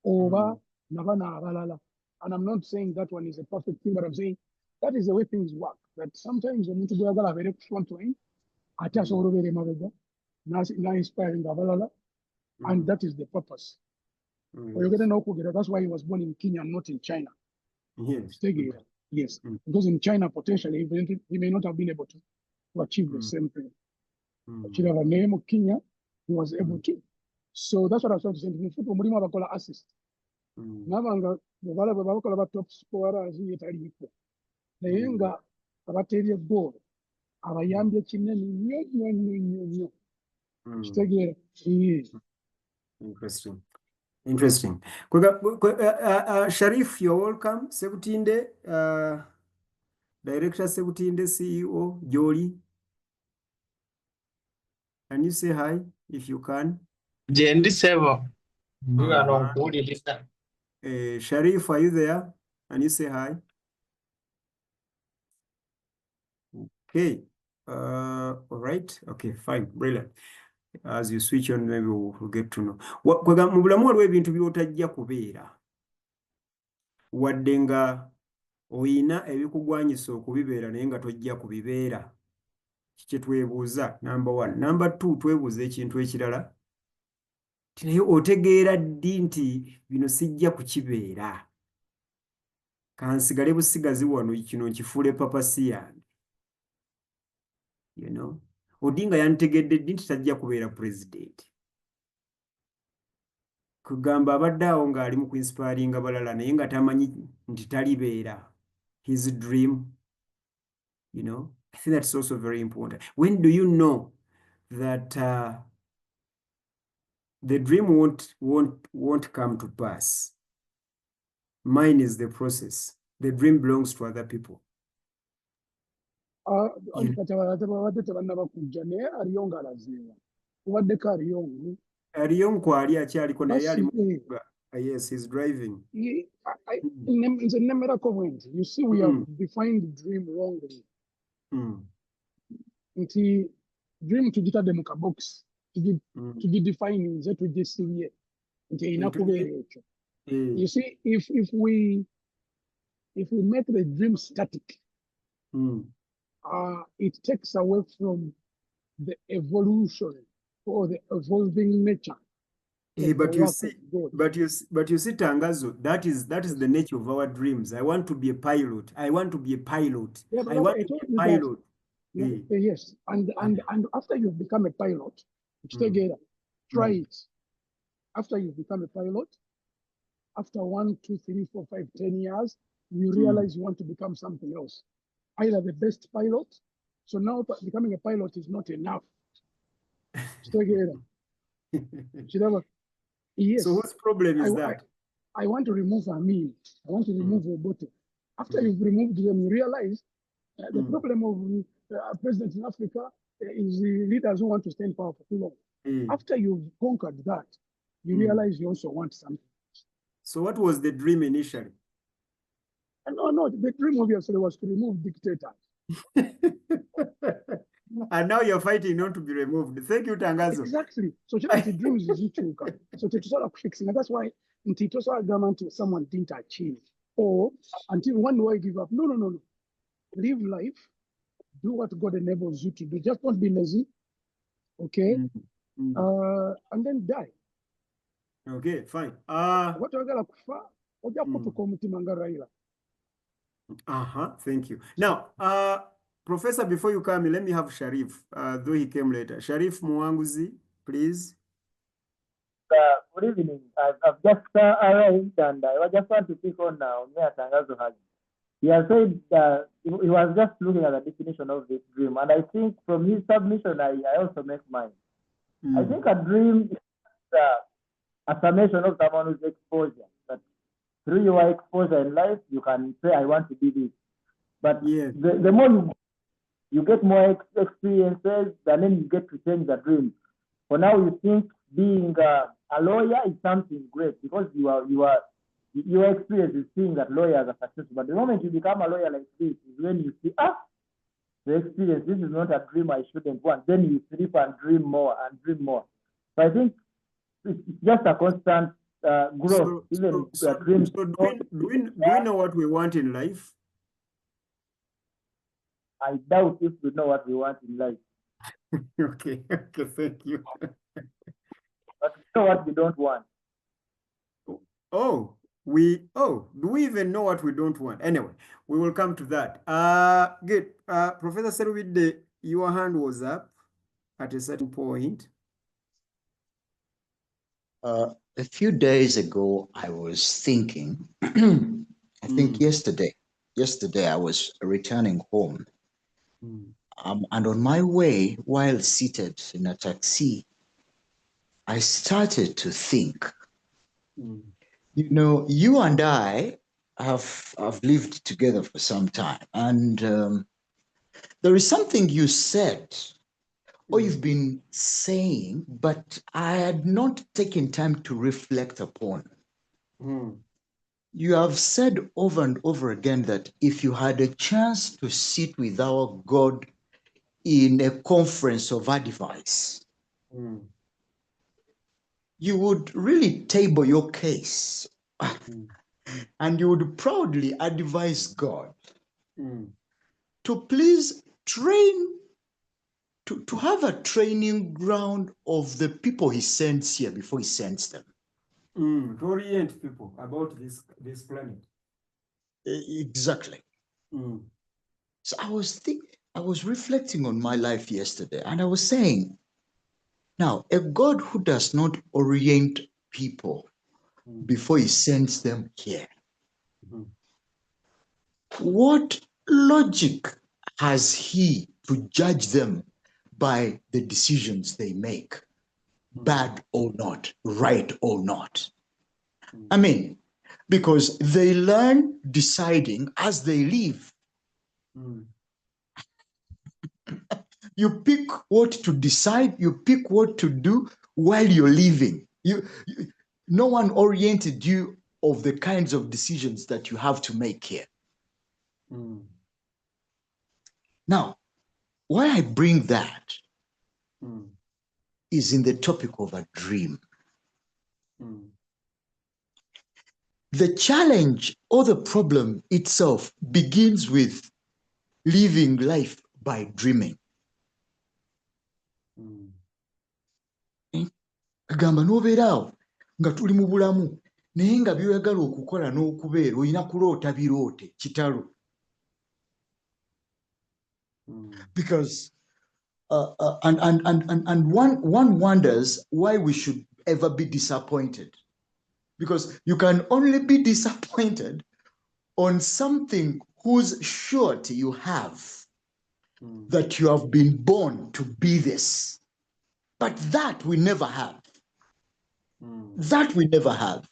oba nabana abalala. And I'm not saying that one is a perfect thing, but I'm saying that is the way things work. That sometimes omuntu gwe yagala abeere ku front line, ate asobola obeera emabega, n'inspiring abalala. And that is the purpose. That's why he was born in Kenya and not in China. Yes. Yes. Because in China, potentially, he may not have been able to achieve the same thing. But you have a name of Kenya, he was able to. So that's what I was trying to say. In football, Murima bakola assist. Nabanga, the Bala bakola top scorer as he tell equal. The younger abateria goal. Abayambye kinene nnyo. Interesting. Sharif, you're welcome. Sebutinde, Director Sebutinde, CEO, Jolly. Can you say hi if you can? Jendi Sevo. You are on good listener. Sharif, are you there? Can you say hi? Okay. All right. Okay, fine. Brilliant. As you switch on, maybe we'll get to know. Mu bulamu waliwo ebintu by'otajja kubeera wadde nga oyina ebikugwanyisa okubibeera naye nga tojja kubibeera. Kiki twebuuza? Number 1. Number 2, twebuuza ekintu ekirala. Naye otegeera ddi nti bino sijja kukibeera? Kansigale busigazi wano kino nkifuule papasi yange. You know? Odinga yantegedde ddi nti tajja kubeera president. Kugamba abadde awo ng'ali mu kuinspiringa balala naye nga tamanyi nti talibeera. His dream, you know. I think that's also very important. When do you know that the dream won't come to pass? Mine is the process. The dream belongs to other people. Yes, he's driving. It's a miracle point. You see, we have defined the dream wrongly. It's dream to get the box to be defining that we just see here. You see, if we make the dream static, it takes away from the evolution or the evolving nature. But you see, Tangazo, that is the nature of our dreams. I want to be a pilot. I want to be a pilot. Yeah, I want to be a pilot. Yes, and after you've become a pilot, try it. After you've become a pilot, after 1, 2, 3, 4, 5, 10 years, you realize you want to become something else. Either the best pilot. So now becoming a pilot is not enough. Yes. So whose problem is that? I want to remove Amin. I want to remove Obote. After you've removed them, you realize the problem of presidents in Africa is the leaders who want to stay in power for too long. After you've conquered that, you realize you also want something. So what was the dream initially? No, the dream obviously was to remove dictators. And now you're fighting not to be removed. Thank you, Tangazo. Exactly. So the dreams is uchuka. So to sort of fixing, and that's why until government someone didn't achieve, or until one day give up. No. Live life. Do what God enables you to do. Just don't be lazy. Okay. And then die. Okay, fine. What are you Raila? Thank you. Now, Professor, before you come, let me have Sharif, though he came later. Sharif Mwanguzi, please. good evening. I've just arrived and I just want to pick on Mia Tangazo has. He has said he was just looking at the definition of this dream, and I think from his submission, I also make mine. I think a dream is a summation of someone who's exposure. That through your exposure in life, you can say, I want to be this. But the more you get more experiences, and then you get to change the dream. For now, you think being a lawyer is something great because your experience is seeing that lawyers are successful. But the moment you become a lawyer like this is when you see, the experience, this is not a dream I shouldn't want. Then you sleep and dream more and dream more. So I think it's just a constant growth. Do we know what we want in life? I doubt if we know what we want in life. Okay, thank you. But we know what we don't want. Do we even know what we don't want? Anyway, we will come to that. Good. Professor Serwide, your hand was up at a certain point. A few days ago, I was thinking, I think yesterday I was returning home. And on my way, while seated in a taxi, I started to think, you know, you and I have lived together for some time. And there is something you said, or you've been saying, but I had not taken time to reflect upon. You have said over and over again that if you had a chance to sit with our God in a conference of advice, you would really table your case and you would proudly advise God to please train, to have a training ground of the people he sends here before he sends them. To orient people about this planet. Exactly. So I was reflecting on my life yesterday, and I was saying, now, a God who does not orient people before he sends them here, what logic has he to judge them by the decisions they make, bad or not, right or not? I mean, because they learn deciding as they live. You pick what to decide, you pick what to do while you're living. No one oriented you of the kinds of decisions that you have to make here. Now, why I bring that is in the topic of a dream. The challenge or the problem itself begins with living life by dreaming. Kagamba nobeeraawo nga tuli mu bulamu naye nga byoyagala okukola n'okubeera olina kuloota biroote kitalo. Because one wonders why we should ever be disappointed. Because you can only be disappointed on something whose surety you have that you have been born to be this. But that we never have. That we never have.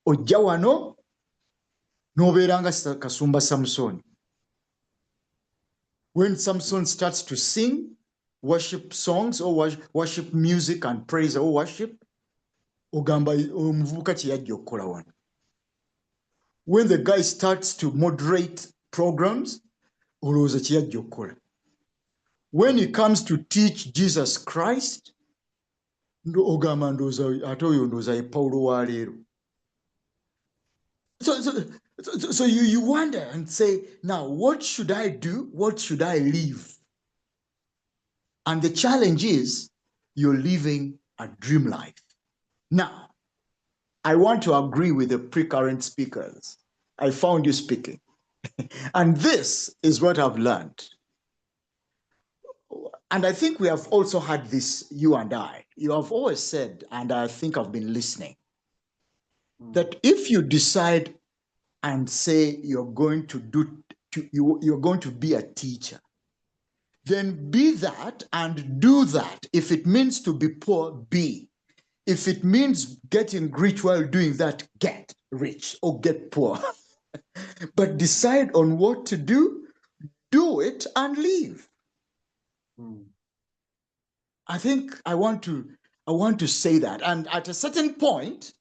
Ojja wano nobeera nga Kasumba Samson. When Samson starts to sing worship songs or worship music and praise or worship, ogamba omuvubuka kye yajja okukola wano. When the guy starts to moderate programs, olowooza kye yajja okukola. When he comes to teach Jesus Christ, ogamba ndowooza ate oyo ndowooza ye Pawulo wa leero. So you wonder and say, now what should I do? What should I live? And the challenge is you're living a dream life. Now, I want to agree with the pre-current speakers. I found you speaking. And this is what I've learned. And I think we have also had this, you and I. You have always said, and I think I've been listening, that if you decide and say you're going to be a teacher, then be that and do that. If it means to be poor, be. If it means getting rich while doing that, get rich or get poor. But decide on what to do it, and leave. I think I want to say that. And at a certain point,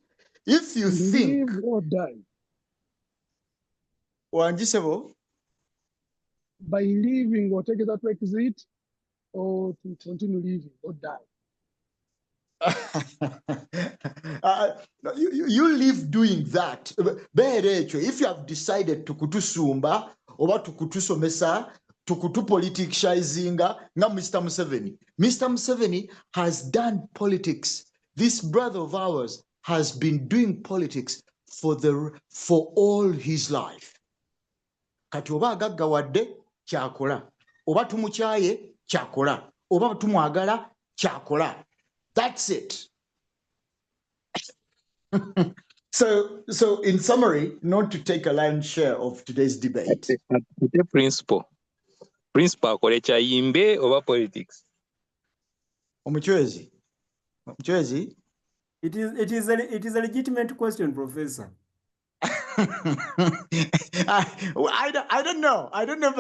if you think, live or die. By living or take that exit, or to continue living or die. You live doing that. If you have decided to kutusumba or to kutusomesa, to kutupoliticizing, now Mr. Museveni. Mr. Museveni has done politics. This brother of ours has been doing politics for all his life. Kati oba agaggawadde kyakola, oba tumukyaye kyakola, oba tumwagala kyakola. That's it. So in summary, not to take a lion's share of today's debate. The principle kolecha yimbe over politics. Omuchwezi. It is a legitimate question, Professor. I don't know. I don't know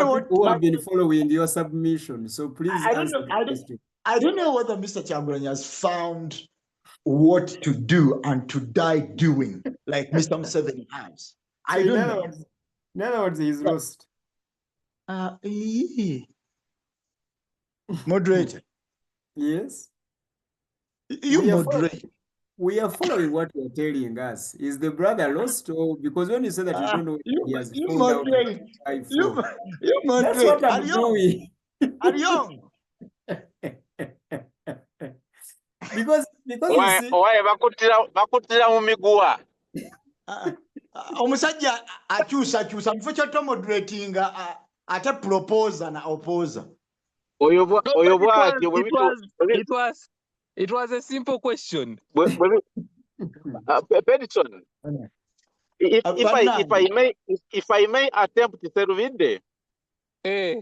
what who have been following your submission. So please answer the question. I don't know whether Mr. Kyagulanyi has found what to do and to die doing, like Mr. Museveni has. So I don't know. In other words, he's lost. Moderator. Yes. You moderate. We are following what you're telling us. Is the brother lost, or because when you say that you don't know what he has found out, that's what I'm doing. because you see, bakutira mu miguwa. Omusajja akyusa mufo kya moderating ate proposer na opposer. It was a simple question. Pedison, if I may attempt to serve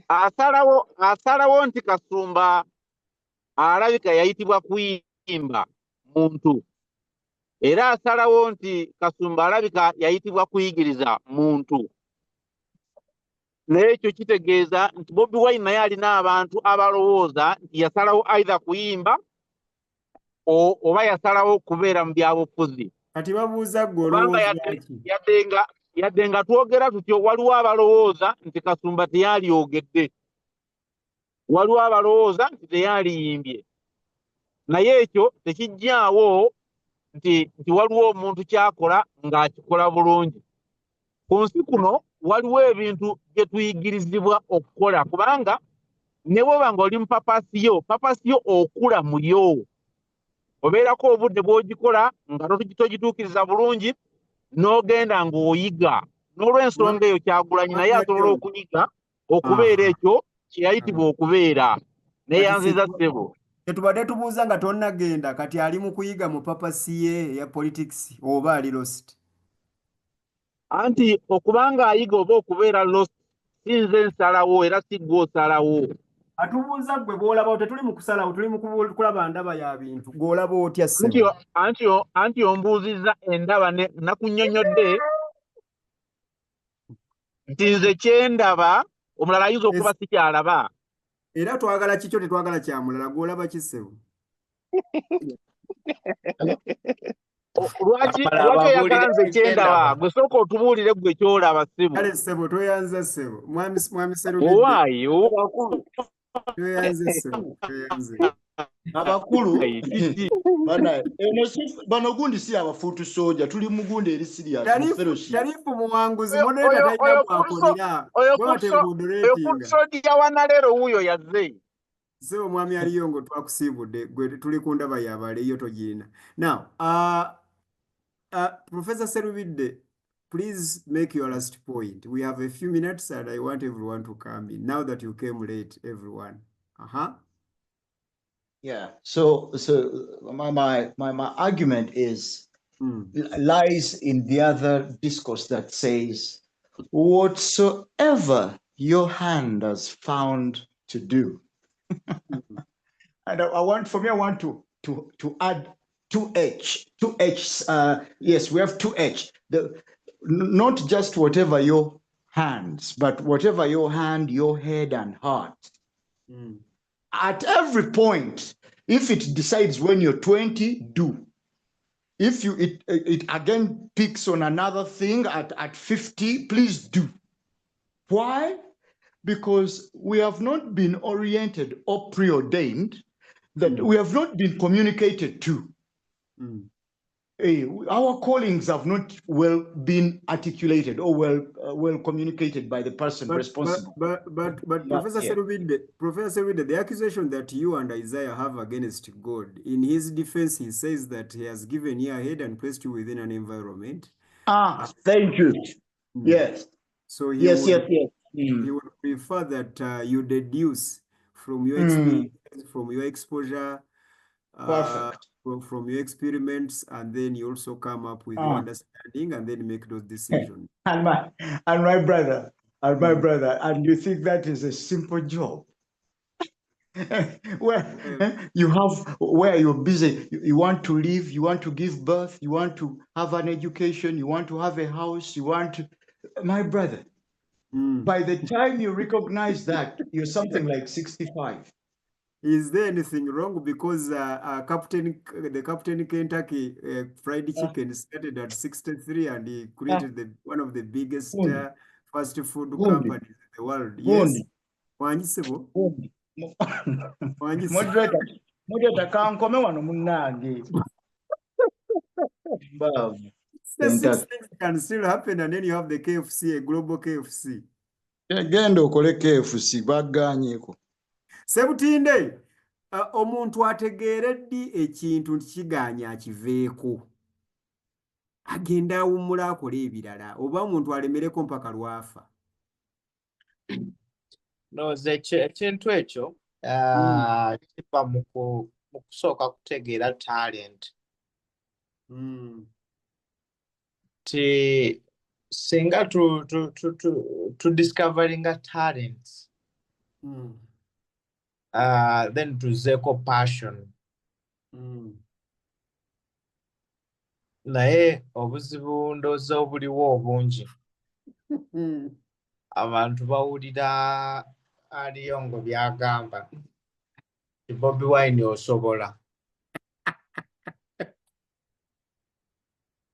asalawo nti Kasumba alabika yayitibwa kuyimba muntu, era asalawo nti Kasumba alabika yayitibwa kuyigiriza muntu. N'ekyo kitegeeza nti Bobi Wine naye alina abantu abalowooza nti yasalawo aidha kuyimba oba yasalawo kubeera mu byabufuzi. Kati babuuza golowooza yadde nga twogera tutyo, waliwo abalowooza nti Kasumba teyalyogedde, waliwo abalowooza nti teyaliyimbye, naye ekyo tekijjaawo nti waliwo omuntu kyakola ng'akikola bulungi. Ku nsi kuno waliwo ebintu bye tuyigirizibwa okukola, kubanga ne bwoba ng'oli mu papasiyo okula mulyo. Obeerako obudde bw'ogikola nga togituukiriza bulungi, n'ogenda ng'oyiga. N'olw'ensonga eyo Kyagulanyi naye asobola okuyiga okubeera ekyo kye yayitibwa okubeera. Neyanziza ssebo. Tetubadde tubuuza nga tonnagenda, kati ali mu kuyiga mu papasi ye ya politics oba ali lost? Anti okubanga ayiga oba okubeera lost, si nze nsalawo era si gwe osalawo. Atubuuza gwe bw'olaba, tetuli mu kusalawo, tuli mu kulaba ndaba ya bintu. Gw'olaba otya ssebo? Anti ombuuzizza endaba nakunnyonnyodde nti nze kyendaba, omulala ayinza okuba si kyalaba. Era twagala kikyo, tetwagala kyamulala. Gw'olaba ki ssebo? Lwaki oyagala nze kyendaba? Gwe sooka otubuulire gwe kyolaba ssebo. Kale ssebo, tweyanza ssebo. Mwami Serubidde. Owaayi tweyanze ssebo, tweyanze. Abakulu bano gundi si abafuutu soja, tuli mugundi eri Syria. Sharifu muwanguzi moderator talina bwakolera. Oyo fuutu soja wa Nalero wuuyo yazze. Ssebo mwami Aliyongo twakusiibudde, gwe tuli ku ndaba y'abale yo togirina. Now, Professor Serubidde, please make your last point. We have a few minutes and I want everyone to come in. Now that you came late, everyone. Yeah. So my argument is lies in the other discourse that says, whatsoever your hand has found to do. And I want to add 2H. 2H, yes, we have 2H. Not just whatever your hands, but whatever your hand, your head, and heart. At every point, if it decides when you're 20, do. If it again picks on another thing at 50, please do. Why? Because we have not been oriented or preordained, that we have not been communicated to. Our callings have not well been articulated or well communicated by the person responsible. But Professor Serwide, the accusation that you and Isaiah have against God, in his defense, he says that he has given you a head and placed you within an environment. Thank you. Yes. So he yes. He would prefer that you deduce from your experience, from your exposure, Perfect. from your experiments, and then you also come up with your understanding and then make those decisions. And my brother, and you think that is a simple job? where you're busy, you want to live, you want to give birth, you want to have an education, you want to have a house, my brother, by the time you recognize that, you're something like 65. Is there anything wrong? Because the Captain Kentucky fried chicken started at 63 and he created one of the biggest fast food companies in the world. Yes. Moderator kankome wano munnange. Six things can still happen, and then you have the KFC, a global KFC. Genda okole KFC baganyeko. Sebutinde, omuntu ategeere ddi ekintu nti kiganya akiveeko. Agenda awummula akole ebirala oba omuntu alemereko mpaka lwafa. No, ekintu ekyo kiva mu kusooka kutegeera talent. Ti singa to discovering a talents, then tuzeeko passion. Naye obuzibu ndowooza obuliwo obungi. Abantu bawulira aliyo ngo byagamba Bobi Wine osobola.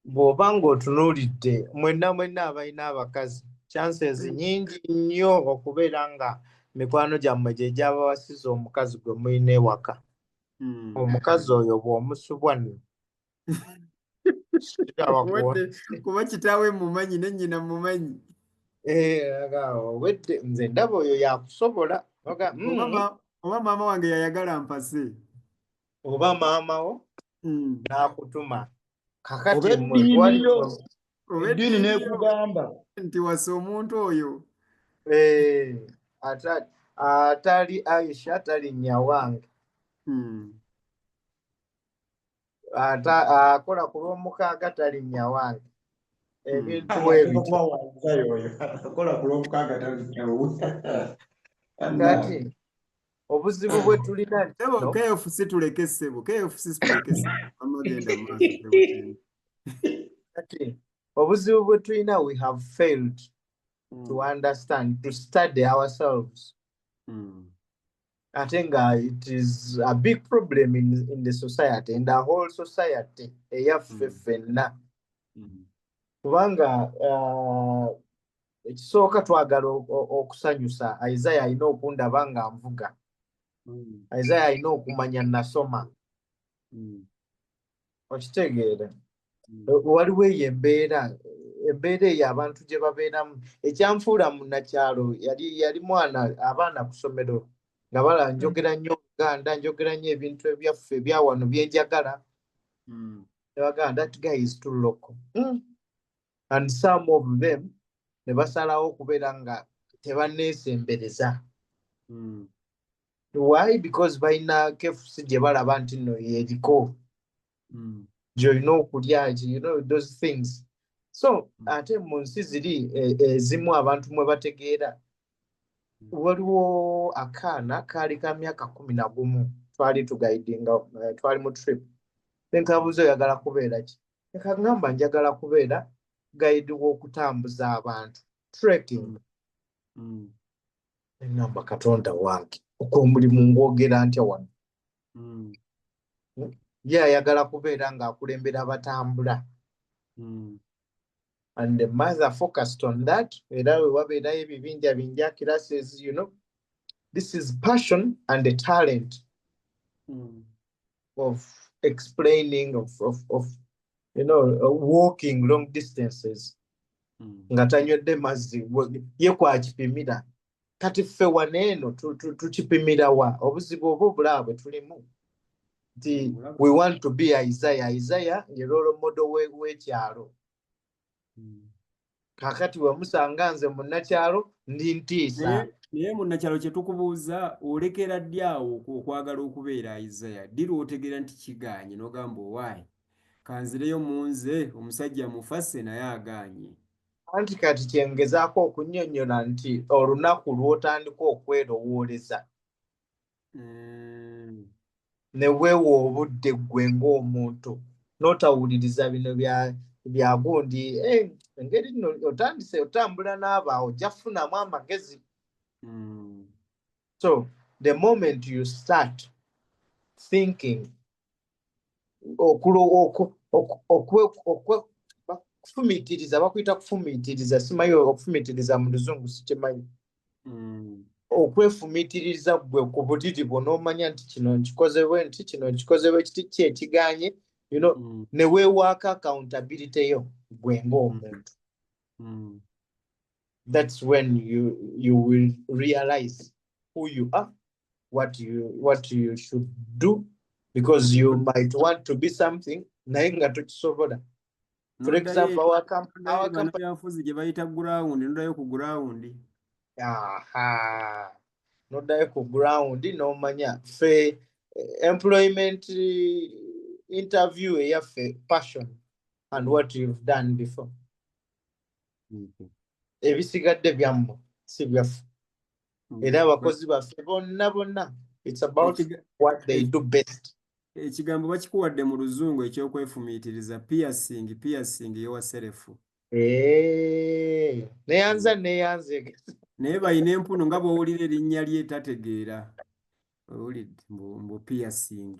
Bw'oba ng'otunuulidde mwenna abalina abakazi, chances nyingi nnyo okubeera nga mikwano gyammwe gye gyabawasiza omukazi gwe mulina ewaka. Omukazi oyo bw'omusubwa nno. Kuba kitaawe mumanyi ne nnyina mumanyi. Obwedde nze ndaba oyo yakusobola. Oba maama wange yayagala mpase. Oba maama wo n'akutuma. Kakati eddiini n'ekugamba nti wasa omuntu oyo. Atali Aisha atalinnya wange. Akola ku lw'omukaaga talinnya wange. Ebintu ebyo. Kati obuzibu bwe tulina KFC tuleke ssebo. KFC tuleke ssebo. Amagenda maaso. Kati obuzibu bwe tulina, we have failed to understand, to study ourselves. I think it is a big problem in the society, in the whole society. Eyaffe ffenna. Kubanga ekisooka twagala okusanyusa. Isaiah alina okundaba nga nvuga. Isaiah alina okumanya nasoma. Okitegeera. Waliwo eyo embeera eyo abantu gye babeeramu. Ekyanfuula munnakyalo yali mwana abaana ku ssomero nga bala njogera nnyo Oluganda, njogera nnyo ebintu ebyaffe ebya wano bye njagala. Ne bagamba that guy is too local. And some of them ne basalawo okubeera nga tebanneesembereza. Why? Because balina KFC gye balaba nti nno yeriko gy'olina okulya, those things. So ate mu nsi ziri ezimu abantu mwe bategeera. Waliwo akaana kaali ka myaka 11 twali tugaidinga, twali mu trip. Nkabuuza oyagala kubeera ki? Nkagamba njagala kubeera guide w'okutambuza abantu, trekking. Engamba Katonda wange okw'omulimu ngwogera ntya wano? Ye ayagala kubeera ng'akulembera abatambula. And the mother focused on that. Era we wabeerayo ebibinja classes, this is passion and the talent of explaining, of walking long distances. Nga tanywedde mazzi ye kwakipimira. Kati ffe waneeno tukipimira wa? Obuzibu oba obulaba bwe tulimu. We want to be Isaiah. Isaiah ye role model w'ekyalo. Kakati wamusanga nze munnakyalo ndi ntiisa. Naye munnakyalo kye tukubuuza olekera ddi awo okwagala okubeera Isaiah? Ddi lw'otegeera nti kiganye n'ogamba owaayi kanzireyo mu nze omusajja mufase naye aganye? Anti kati kyengezaako okunnyonnyola nti olunaku lw'otandika okwerowooleza ne weewa obudde ggwe ng'omuntu n'otawuliriza bino bya gundi, engeri nno otandise otambula n'abaawo ojja kufunamu amagezi. So the moment you start thinking kufumiitiriza, bakuyita kufumiitiriza, simanyi okufumiitiriza mu luzungu sikimanyi. Okwefumiitiriza ggwe ku budidi bwo n'omanya nti kino nkikozebwe nti kino nkikozebwe kiti ki ekiganye, ne weewaako accountability yo ggwe ng'omuntu. That's when you will realize who you are, what you should do, because you might want to be something naye nga tokisobola. For example, our company yanfuzi gye bayita ground, noddayo ku ground. Noddayo ku ground n'omanya ffe employment interview eyaffe passion and what you've done before. Ebisigadde byammwe si byaffe. Era abakozi baffe bonna it's about what they do best. Ekigambo bakikuwadde mu luzungu ekyokwefumiitiriza, piercing yowa serefu. Neyanze naye balina empunu nga bw'owulira erinnya lye tategeera. Owulidde mbu piercing.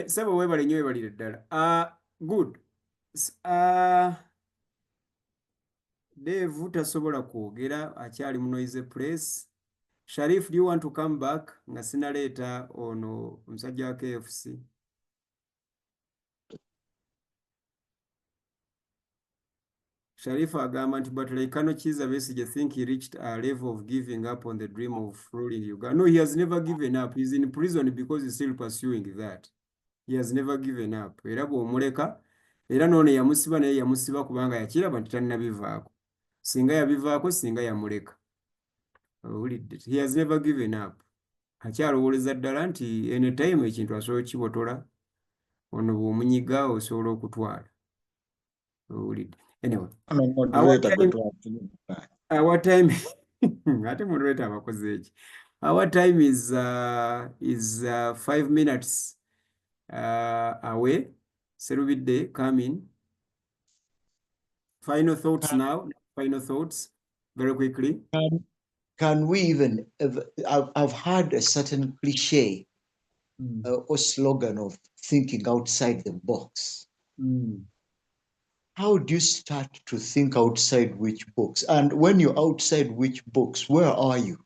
Sebo weebale nnyo, weebalire ddala. Good. Dave tasobola kwogera, akyali mu noise place. Sharif, do you want to come back? Nga sinaleeta ono omusajja wa KFC. Sharif agamba nti but Raila Odinga basically think he reached a level of giving up on the dream of ruling Uganda. No, he has never given up. He's in prison because he's still pursuing that. He has never given up. Era bw'omuleka, era n'ono yamusiba naye yamusiba kubanga yakiraba nti tannabivaako. Singa yabivaako, singa yamuleka. He has never given up. Akyalowooleza ddala nti anytime ekintu asobola okibotola, ono bw'omunyiga osobola okutwala. Anyway, our time ate moderator abakoze eki. Our time is 5 minutes away. Serubidde, come in. Final thoughts now. Final thoughts, very quickly. Can we even, I've had a certain cliche or slogan of thinking outside the box. How do you start to think outside which box? And when you're outside which box, where are you?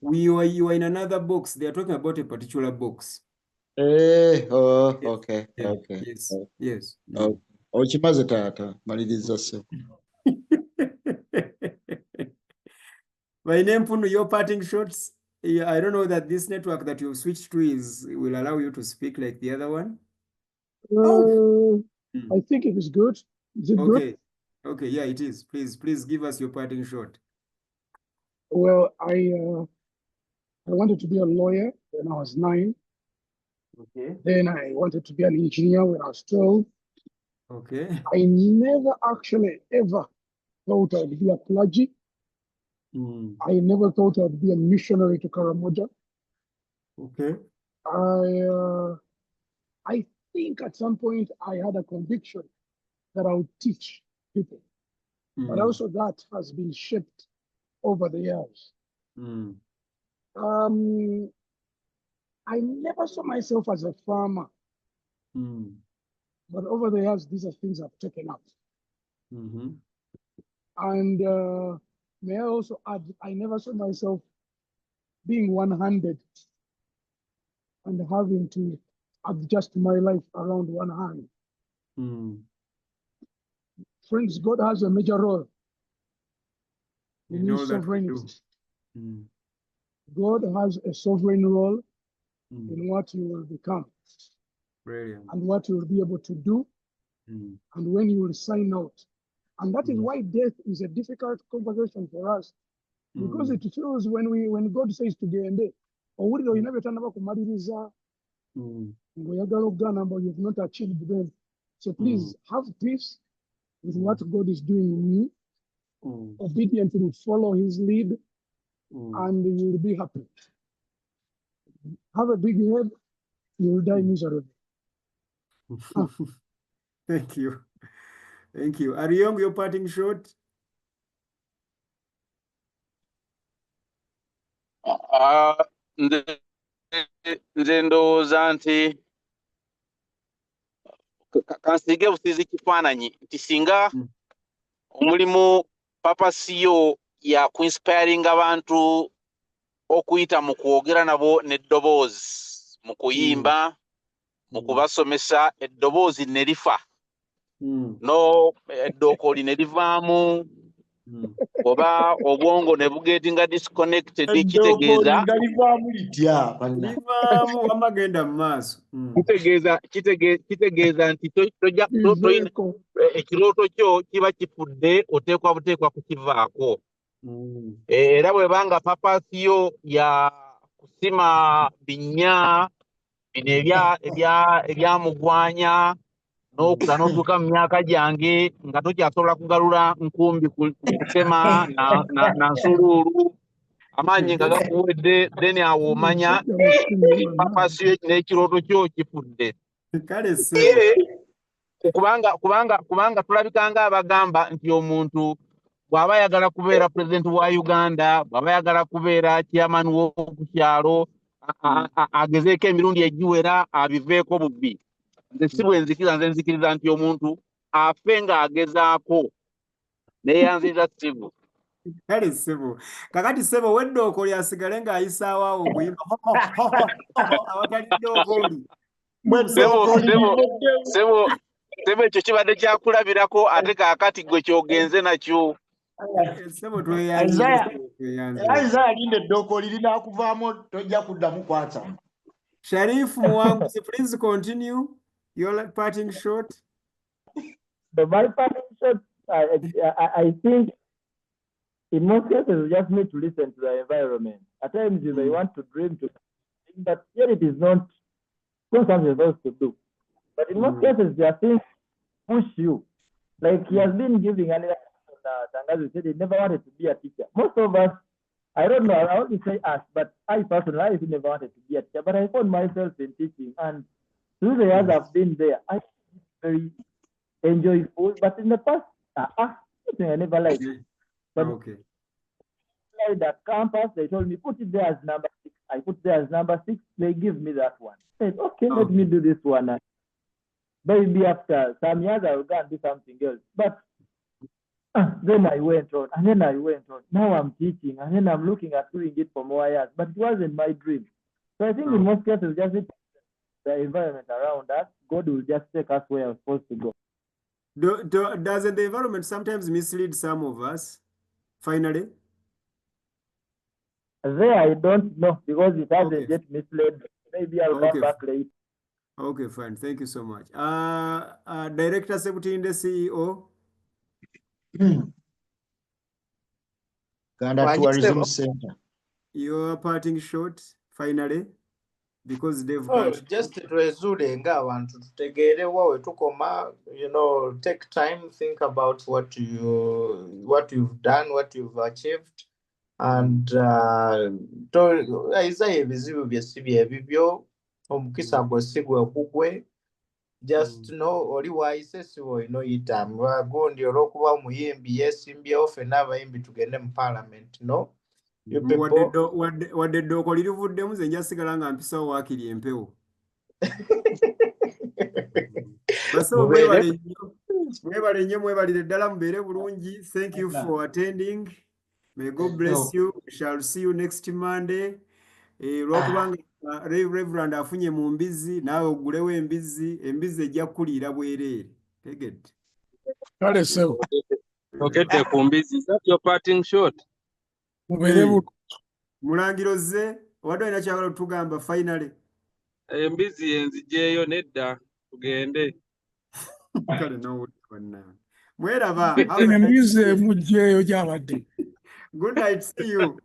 You are in another box. They are talking about a particular box. Okay. Yeah. Okay. Yes. Yes. Ochimaze tata, maliriza se. My name, Punu, your parting shots. Yeah, I don't know that this network that you've switched to will allow you to speak like the other one. I think it is good. Is it good? Okay, yeah, it is. Please give us your parting shot. Well, I wanted to be a lawyer when I was 9. Okay. Then I wanted to be an engineer when I was 12. Okay. I never actually ever thought I'd be a clergy. I never thought I'd be a missionary to Karamoja. Okay. I think at some point I had a conviction that I would teach people. But also that has been shaped over the years. I never saw myself as a farmer. But over the years, these are things I've taken up. And may I also add, I never saw myself being one-handed and having to adjust my life around one hand. Friends, God has a major role in His sovereignty. God has a sovereign role in what you will become. Brilliant. And what you will be able to do, and when you will sign out. And that is why death is a difficult conversation for us, because it feels when God says to Gende, owulira olina by'otannaba kumaliriza, ng'oyagala okugaana but you've not achieved them. So please have peace with what God is doing in you. Obediently follow His lead, and you will be happy. Have a big head, you will die miserably. Thank you. Thank you. Ariong, your parting shot? Nze ndowooza nti kansiige busizi kifaananyi nti singa omulimu papasiyo ya kuinspiringa abantu okuyita mu kwogera nabo n'eddoboozi, mu kuyimba, mu kubasomesa eddoboozi ne lifa, no eddookoli ne livaamu, oba obwongo ne bugetinga disconnected, kitegeeza livaamu wamagenda mu maaso. kitegeeza nti ekirooto kyo kiba kifudde, oteekwa buteekwa kukivaako. Era bwebanga papasiyo ya kusima binnya bino ebyamugwanya n'okula n'otuuka mu myaka gyange nga tokyasobola kugalula nkumbi kusema na nsuluulu, amaanyi nga gakuwedde, then awo omanya papasiyo n'ekirooto kyo kifudde. Kale kubanga tulabika ng'abagamba nti omuntu bw'aba ayagala kubeera pulezidenti wa Uganda, bw'aba ayagala kubeera chairman w'oku kyalo, agezeeko emirundi egiwera abiveeko bubbi. Nze si bwe nzikiriza, nze nzikiriza nti omuntu afe ng'agezaako neeyanziriza Steve. Kale ssebo, kakati ssebo weddookoli asigale ng'ayisaawo awo okuyimba awatali ddookoli. Sebo ekyo kibadde kyakulabirako, ate kaakati gwe kyogenze nakyo. Ssebo tweyanze. Alinde eddookoli linaakuvaamu tojja kuddamu kwata. Sharif Muwanguzi, please continue your parting shot. My parting shot, I think in most cases we just need to listen to the environment. At times you may want to dream to, but here it is not something you're supposed to do. But in most cases there are things push you. Like he has been giving an Tangazu said he never wanted to be a teacher. Most of us, I don't know, I want to say us, but I personally, I never wanted to be a teacher, but I found myself in teaching, and through the years I've been there, I very enjoyable, but in the past, I never liked it. But like that campus, they told me, put it there as number 6. I put there as number 6, they give me that one. I said, okay, let me do this one. Maybe after some years I will go and do something else. But then I went on, and then I went on. Now I'm teaching, and then I'm looking at doing it for more years, but it wasn't my dream. So I think in most cases, just the environment around us, God will just take us where we're supposed to go. Doesn't the environment sometimes mislead some of us, finally? There I don't know, because it hasn't yet misled. Maybe I'll come back later. Okay, fine. Thank you so much. Director Sebutinde, CEO. Uganda Tourism Center. your parting shot finally, because they've No, cut. just twezuule ng'abantu tutegeere wa we tukoma, take time, think about what you've done, what you've achieved, and Isaiah ebizibu bye si bye bibyo, omukisa gwo si gwe kugwe. Just oli waayise si olinoyitamu gundi olw'okuba omuyimbi yeesimbyewo ffenna abayimbi tugende mu parliament, no. You people wadde eddooko lirivuddemu nze nja sigala nga mpisawo waakiri empewo. Basawo mwebale nnyo mwebalire ddala mubeere bulungi. Thank you for attending. May God bless you. We shall see you next Monday. Lwakubanga Reverend afunye mu mbizzi naawe ogulewo embizzi ejja kukuliira bwereere. Tegedde. Kale sebo. Okete ku mbizzi. Is that your parting shot? Mulangiro zze wadde olina kyagala otugamba finally. Embizzi enzigyeyo nedda tugende. Kale n'owulira bannange. Mweraba. Embizzi emugyeyo gy'abadde. Good night. See you.